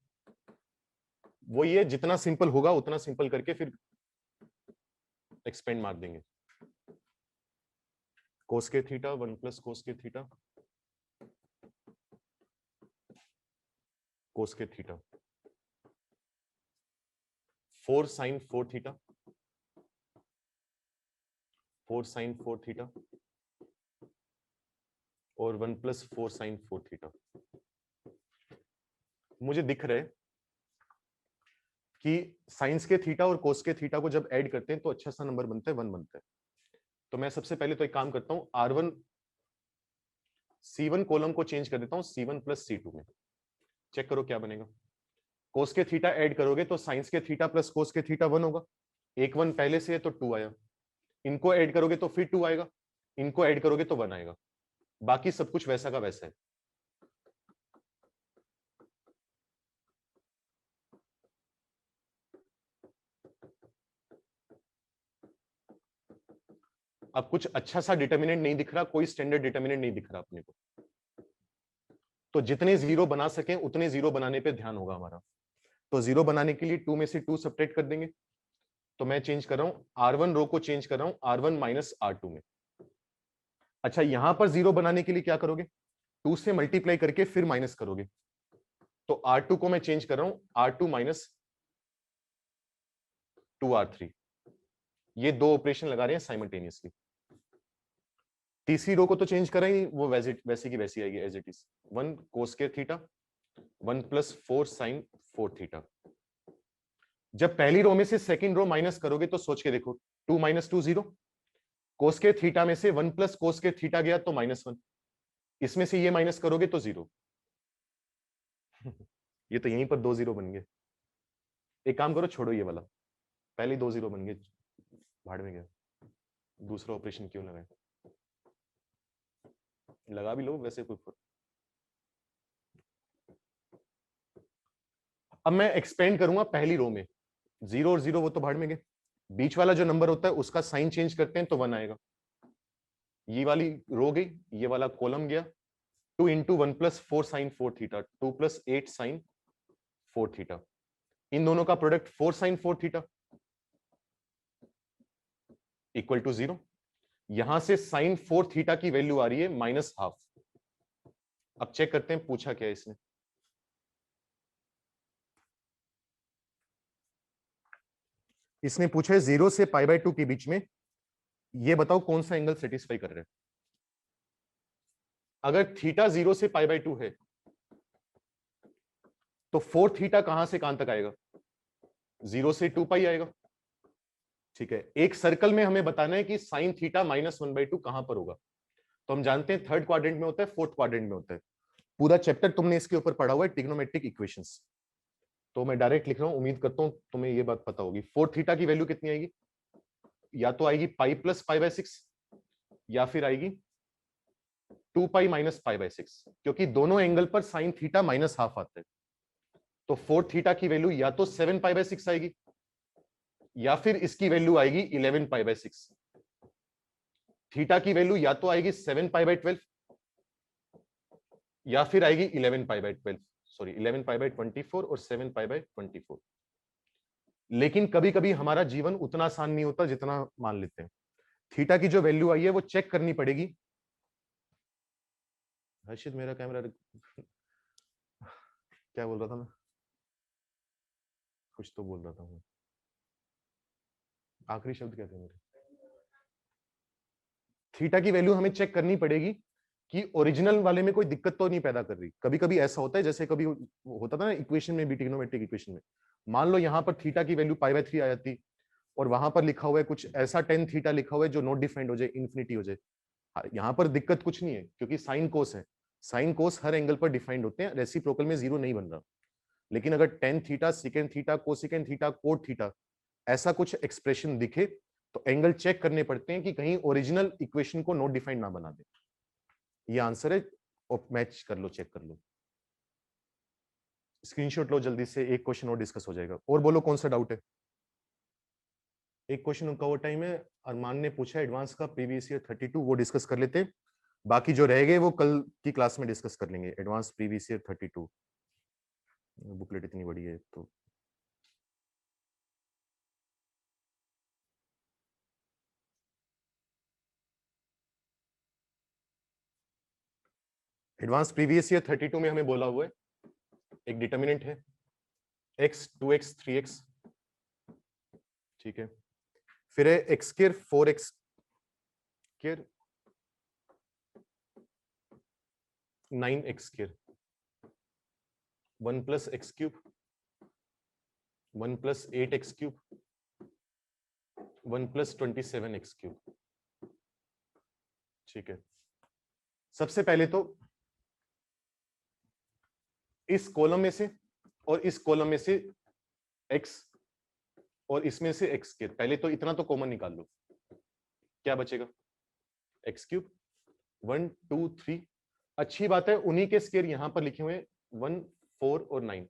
वो ये जितना सिंपल होगा उतना सिंपल करके फिर एक्सपेंड मार देंगे। कोस के थीटा 1 प्लस कोस के थीटा, कोस के theta, 4 sin 4 theta, 4 sin 4 theta, और 1 प्लस 4 साइन 4 थीटा। मुझे दिख रहा है कि साइंस के थीटा और कोस के थीटा को जब ऐड करते हैं तो अच्छा सा नंबर बनता है, 1 बनता है। तो मैं सबसे पहले तो एक काम करता हूं, R1 C1 कॉलम को चेंज कर देता हूं C1 प्लस C2 में। चेक करो क्या बनेगा। कोस के थीटा ऐड करोगे तो साइंस के थीटा प्लस कोस के थीटा 1 होगा, एक 1 पहले से है तो 2 आया, इनको ऐड करोगे तो फिर 2 आएगा, इनको ऐड करोगे तो 1 आएगा, बाकी सब कुछ वैसा का वैसा है। अब कुछ अच्छा सा डिटर्मिनेंट नहीं दिख रहा, कोई स्टैंडर्ड डिटर्मिनेंट नहीं दिख रहा अपने को, तो जितने 0 बना सके उतने 0 बनाने पे ध्यान होगा हमारा। तो 0 बनाने के लिए 2 में से 2 सब्ट्रैक्ट कर देंगे। तो मैं चेंज कर रहा हूं R1 रो को चेंज कर रहा हूं R1 माइनस R2 में। अच्छा, यहां पर 0 बनाने के लिए क्या करोगे, 2 से मल्टीप्लाई करके फिर माइनस करोगे। तो R2 को मैं चेंज कर रहा हूं R2 माइनस 2R3। ये दो ऑपरेशन लगा रहे हैं साइमल्टेनियसली। तीसरी रो को तो चेंज करा ही, वो वैसी की वैसी आएगी as it is. 1 cos square theta 1 + 4 sin 4 theta. जब पहली रो में से सेकंड रो माइनस करोगे तो सोच के देखो, 2 - 2 0, cos स्क्वायर थीटा में से 1 + cos स्क्वायर थीटा गया तो -1, इसमें से ये माइनस करोगे तो 0। ये तो यहीं पर 2 0 बन गए। एक काम करो, छोड़ो ये वाला, पहले ही 2 0 बन गए, भाड़ में गया, दूसरा ऑपरेशन क्यों लगाए, लगा भी लो वैसे कोई। अब मैं एक्सपेंड करूंगा पहली रो में, 0 और 0 वो तो भाड़ में गए, बीच वाला जो नंबर होता है उसका साइन चेंज करते हैं तो 1 आएगा। ये वाली रो गई, ये वाला कॉलम गया, 2 × 1 + 4 sin 4 थीटा 2 + 8 sin 4 थीटा। इन दोनों का product 4 sin 4 theta equal to 0। यहां से sin 4 थीटा की वैल्यू आ रही है -½ अब चेक करते हैं पूछा क्या है इसने। इसने पूछा है 0 से π/2 के बीच में ये बताओ कौन सा एंगल सेटिस्फाई कर रहा है। अगर थीटा 0 से π/2 है तो 4 थीटा कहां से कहां तक आएगा, 0 से 2π आएगा। ठीक है, एक सर्कल में हमें बताना है कि साइन थीटा -1/2 कहां पर होगा। तो हम जानते हैं थर्ड क्वाड्रेंट में होता है, फोर्थ क्वाड्रेंट में होता है। पूरा चैप्टर तुमने इसके ऊपर पढ़ा हुआ है, ट्रिग्नोमेट्रिक इक्वेशंस। तो मैं डायरेक्ट लिख रहा हूं, उम्मीद करता हूं तुम्हें ये बात पता होगी। 4 थीटा की वैल्यू कितनी आएगी, या तो आएगी पाई + π/6 या फिर आएगी 2π - π/6, क्योंकि दोनों एंगल पर साइन थीटा -½ आता है। तो 4 थीटा की वैल्यू या तो 7π/6 आएगी या फिर इसकी वैल्यू आएगी 11π/6। थीटा की वैल्यू या तो आएगी 7π/12 या फिर आएगी 11π/12, सॉरी 11π/24 और 7π/24। लेकिन कभी कभी हमारा जीवन उतना आसान नहीं होता जितना मान लेते हैं। थीटा की जो वैल्यू आई है वो चेक करनी पड़ेगी। हर्षित मेरा कैमरा क्या बोल रहा था मैं, कुछ तो बोल रहा था मैं, आखिरी शब्द क्या थे मेरे। थीटा की वैल्यू हमें चेक करनी पड़ेगी कि ओरिजिनल वाले में कोई दिक्कत तो नहीं पैदा कर रही। कभी कभी ऐसा होता है, जैसे कभी होता था ना इक्वेशन में भी, ट्रिग्नोमेट्रिक इक्वेशन में, मान लो यहाँ पर थीटा की वैल्यू π/3 आ जाती और वहां पर लिखा हुआ है कुछ ऐसा tan थीटा लिखा हुआ है जो नॉट डिफाइंड हो जाए, इन्फिनिटी हो जाए। यहाँ पर दिक्कत कुछ नहीं है क्योंकि साइन कोस है, साइन कोस हर एंगल पर डिफाइंड होते हैं, रेसिप्रोकल में 0 नहीं बन रहा। लेकिन अगर tan theta, second theta, cosecant theta, cot theta ऐसा कुछ एक्सप्रेशन दिखे तो एंगल चेक करने पड़ते हैं कि कहीं ओरिजिनल इक्वेशन को नॉट डिफाइंड ना बना दे। ये आंसर है, और मैच कर लो, चेक कर लो, स्क्रीनशॉट लो जल्दी से, एक क्वेश्चन और डिस्कस हो जाएगा। और बोलो कौन सा डाउट है। एक क्वेश्चन का और टाइम है। अरमान ने पूछा एडवांस का प्रीवियस ईयर 32, वो डिस्कस कर लेते हैं। बाकी जो रह गए वो कल की क्लास में डिस्कस कर लेंगे। एडवांस प्रीवियस ईयर 32 बुकलेट इतनी बड़ी है तो एडवांस प्रीवियस ईयर 32 में हमें बोला हुआ है एक डिटर्मिनेंट है x 2x 3x, ठीक है, फिर है x square 4x square 9x square 1 + x cube 1 + 8x cube 1 + 27x cube. ठीक है, सबसे पहले तो इस कॉलम में से और इस कॉलम में से x और इसमें से x स्क्वायर, पहले तो इतना तो कॉमन निकाल लो, क्या बचेगा x क्यूब 1 2 3। अच्छी बात है, उन्हीं के स्क्वायर यहां पर लिखे हुए हैं 1 4 और 9,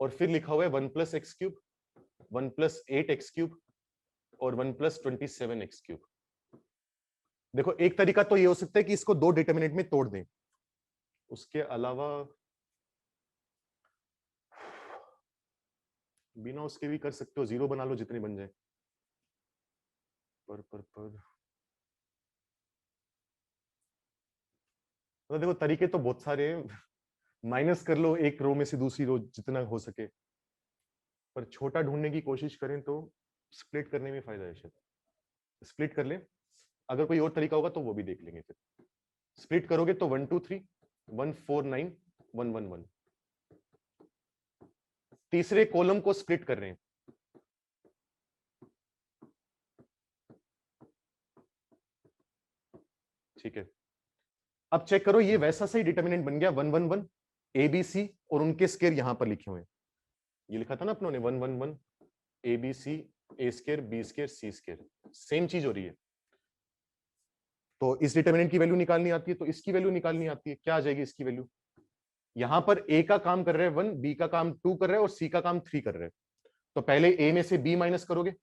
और फिर लिखा हुआ है 1 + x क्यूब 1 + 8x क्यूब और 1 + 27x क्यूब। देखो एक तरीका तो ये हो सकता है कि इसको दो डिटर्मिनेंट में तोड़ दें, उसके अलावा बिना उसके भी कर सकते हो, 0 बना लो जितने बन जाए। पर तो देखो तरीके तो बहुत सारे हैं, माइनस कर लो एक रो में से दूसरी रो जितना हो सके, पर छोटा ढूंढने की कोशिश करें तो स्प्लिट करने में फायदा है शायद। स्प्लिट कर ले, अगर कोई और तरीका होगा तो वो भी देख लेंगे। फिर स्प्लिट करोगे तो 1 2 3 1 4 9 1 1 1। तीसरे कॉलम को स्प्लिट कर रहे हैं, ठीक है। अब चेक करो, ये वैसा सही डिटर्मिनेंट बन गया 1 1 1 ABC और उनके स्केयर यहां पर लिखे हुए हैं। ये लिखा था ना अपनों ने 1 1 1 ABC A square B square C square, same चीज हो रही है। तो इस डिटर्मिनेंट की वैल्यू निकालनी आती है, तो इसकी वैल्यू निकालनी आती है। क्या आ जाएगी इसकी वैल्यू? यहां पर A का काम कर रहे हैं 1, B का काम 2 कर रहे हैं और C का काम 3 कर रहे हैं। तो पहले A में से B माइनस करोगे,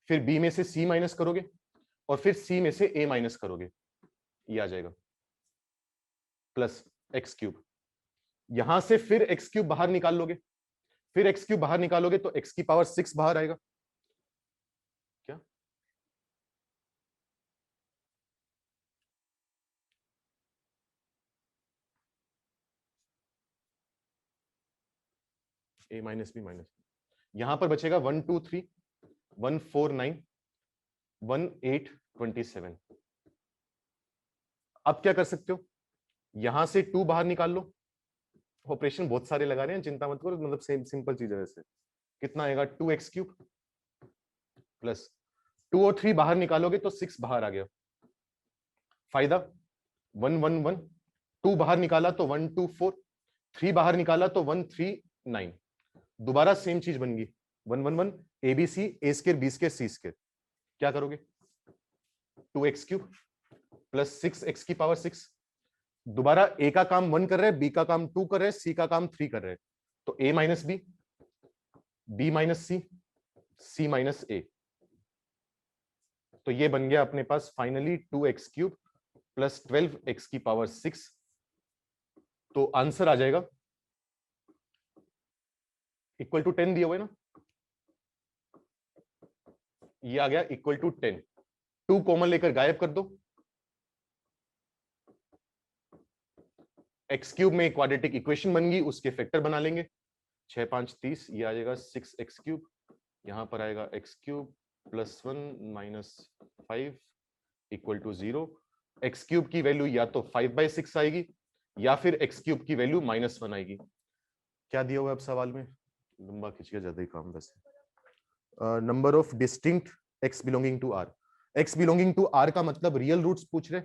फिर B में से C माइनस करोगे और फिर C में से A माइनस करोगे, ये आ जाएगा प्लस एक्स क्यूब। यहां से फिर एक्स क्यूब बाहर निकाल लोगे, फिर एक्स क्यूब बाहर निकालोगे तो एक्स की पावर 6 बाहर आएगा। क्या A माइनस B माइनस, यहां पर बचेगा 1 2 3 1 4 9 1 8 27। अब क्या कर सकते हो, यहां से 2 बाहर निकाल लो। ऑपरेशन बहुत सारे लगा रहे हैं, चिंता मत करो, मतलब सेम सिंपल चीज है वैसे। कितना आएगा 2x क्यूब प्लस 2 और 3 बाहर निकालोगे तो 6 बाहर आ गया। फायदा 1 1 1 2 बाहर निकाला तो 1 2 4 3 बाहर निकाला तो 1 3 9। दोबारा सेम चीज बन गई 1 1 1 ABC A square B square C square. क्या करोगे 2x क्यूब प्लस 6x की पावर 6। दोबारा A का काम 1 कर रहे हैं, B का काम 2 कर रहे हैं, C का काम 3 कर रहे हैं। तो A minus B, B minus C, C minus A। तो ये बन गया अपने पास finally 2x cube plus 12x की पावर 6। तो आंसर आ जाएगा इक्वल टू 10 दिया हुआ है ना, ये आ गया इक्वल टू 10। 2 कॉमन लेकर गायब कर दो, एक्स क्यूब में क्वाड्रेटिक इक्वेशन बन गई, उसके फैक्टर बना लेंगे। 6 5 30, ये आ जाएगा 6x क्यूब, यहां पर आएगा x cube plus 1 minus 5 equal to 0। X cube की वैल्यू या तो 5/6 आएगी या फिर एक्स क्यूब की वैल्यू -1 आएगी। क्या दिया हुआ है अब सवाल में, लंबा खींच गया ज्यादा ही काम वैसे। Number of distinct x belonging to R. X belonging to R का मतलब रियल रूट्स पूछ रहे,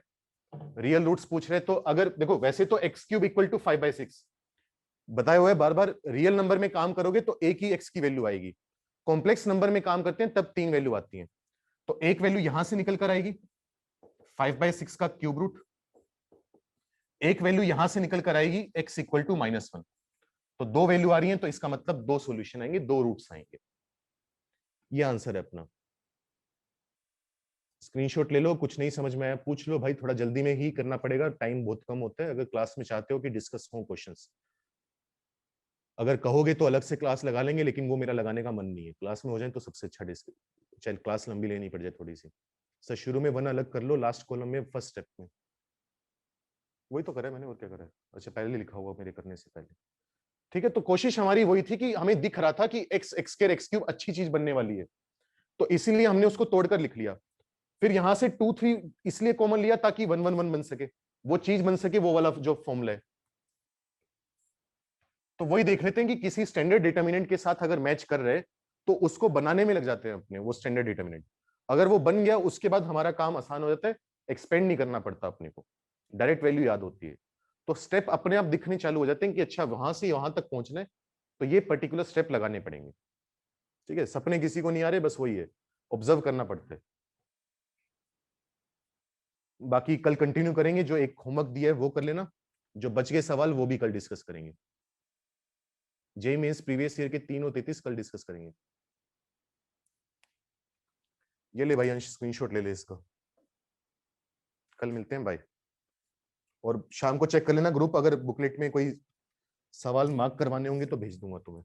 रियल रूट्स पूछ रहे। तो अगर देखो वैसे तो एक्स क्यूब इक्वल टू 5/6 बताए हुए, बार बार रियल नंबर में काम करोगे तो एक ही एक्स की वैल्यू आएगी। कॉम्प्लेक्स नंबर में काम करते हैं तब 3 वैल्यू आती हैं। तो एक वैल्यू यहां से निकल कर आएगी 5/6 का क्यूब रूट, एक वैल्यू यहां से निकल कर आएगी x इक्वल टू -1। तो 2 वैल्यू आ रही हैं, तो इसका मतलब 2 सॉल्यूशन आएंगे, 2 रूट्स आएंगे। ये आंसर है अपना। स्क्रीनशॉट ले लो, कुछ नहीं समझ में आया पूछ लो भाई, थोड़ा जल्दी में ही करना पड़ेगा, टाइम बहुत कम होता है। अगर क्लास में चाहते हो कि डिस्कस हो क्वेश्चंस, अगर कहोगे तो अलग से क्लास लगा लेंगे, लेकिन वो मेरा लगाने का मन नहीं है। क्लास में हो जाए तो सबसे अच्छा डिस्कस, चाहे क्लास लंबी लेनी पड़ जाए थोड़ी सी। सर शुरू में 1 अलग कर लो, लास्ट कॉलम में फर्स्ट स्टेप में। वही तो करा है मैंने, और क्या करा है। अच्छा पहले लिखा हुआ मेरे करने से पहले, ठीक है। तो कोशिश हमारी वही थी कि हमें दिख रहा था कि x x square x cube अच्छी चीज बनने वाली है, तो इसीलिए हमने उसको तोड़कर लिख लिया। फिर यहां से 2 3 इसलिए कॉमन लिया ताकि 1 1 1 बन सके, वो चीज बन सके, वो वाला जो फॉर्मूला है। तो वही देख लेते हैं कि किसी स्टैंडर्ड डिटर्मिनेंट के साथ अगर मैच कर रहे तो उसको बनाने में लग जाते हैं अपने वो स्टैंडर्ड डिटर्मिनेंट। अगर वो बन गया उसके बाद हमारा काम आसान हो जाता है, एक्सपेंड नहीं करना पड़ता अपने को, डायरेक्ट वैल्यू याद होती है। तो स्टेप अपने आप दिखने चालू हो जाते हैं कि अच्छा वहां से वहां तक पहुंचना है, तो ये पर्टिकुलर स्टेप लगाने पड़ेंगे। ठीक है, सपने किसी को नहीं आ रहे, बस वही है, ऑब्जर्व करना पड़ता है। बाकी कल कंटिन्यू करेंगे, जो एक होमवर्क दिया है वो कर लेना, जो बच गए सवाल वो भी कल डिस्कस करेंगे। जेई मेंस प्रीवियस ईयर के 3 और 33 कल डिस्कस करेंगे। ये ले भाई अंश, स्क्रीनशॉट ले ले इसका। कल मिलते हैं, बाय। और शाम को चेक कर लेना ग्रुप, अगर बुकलेट में कोई सवाल मार्क करवाने होंगे तो भेज दूंगा तुम्हें।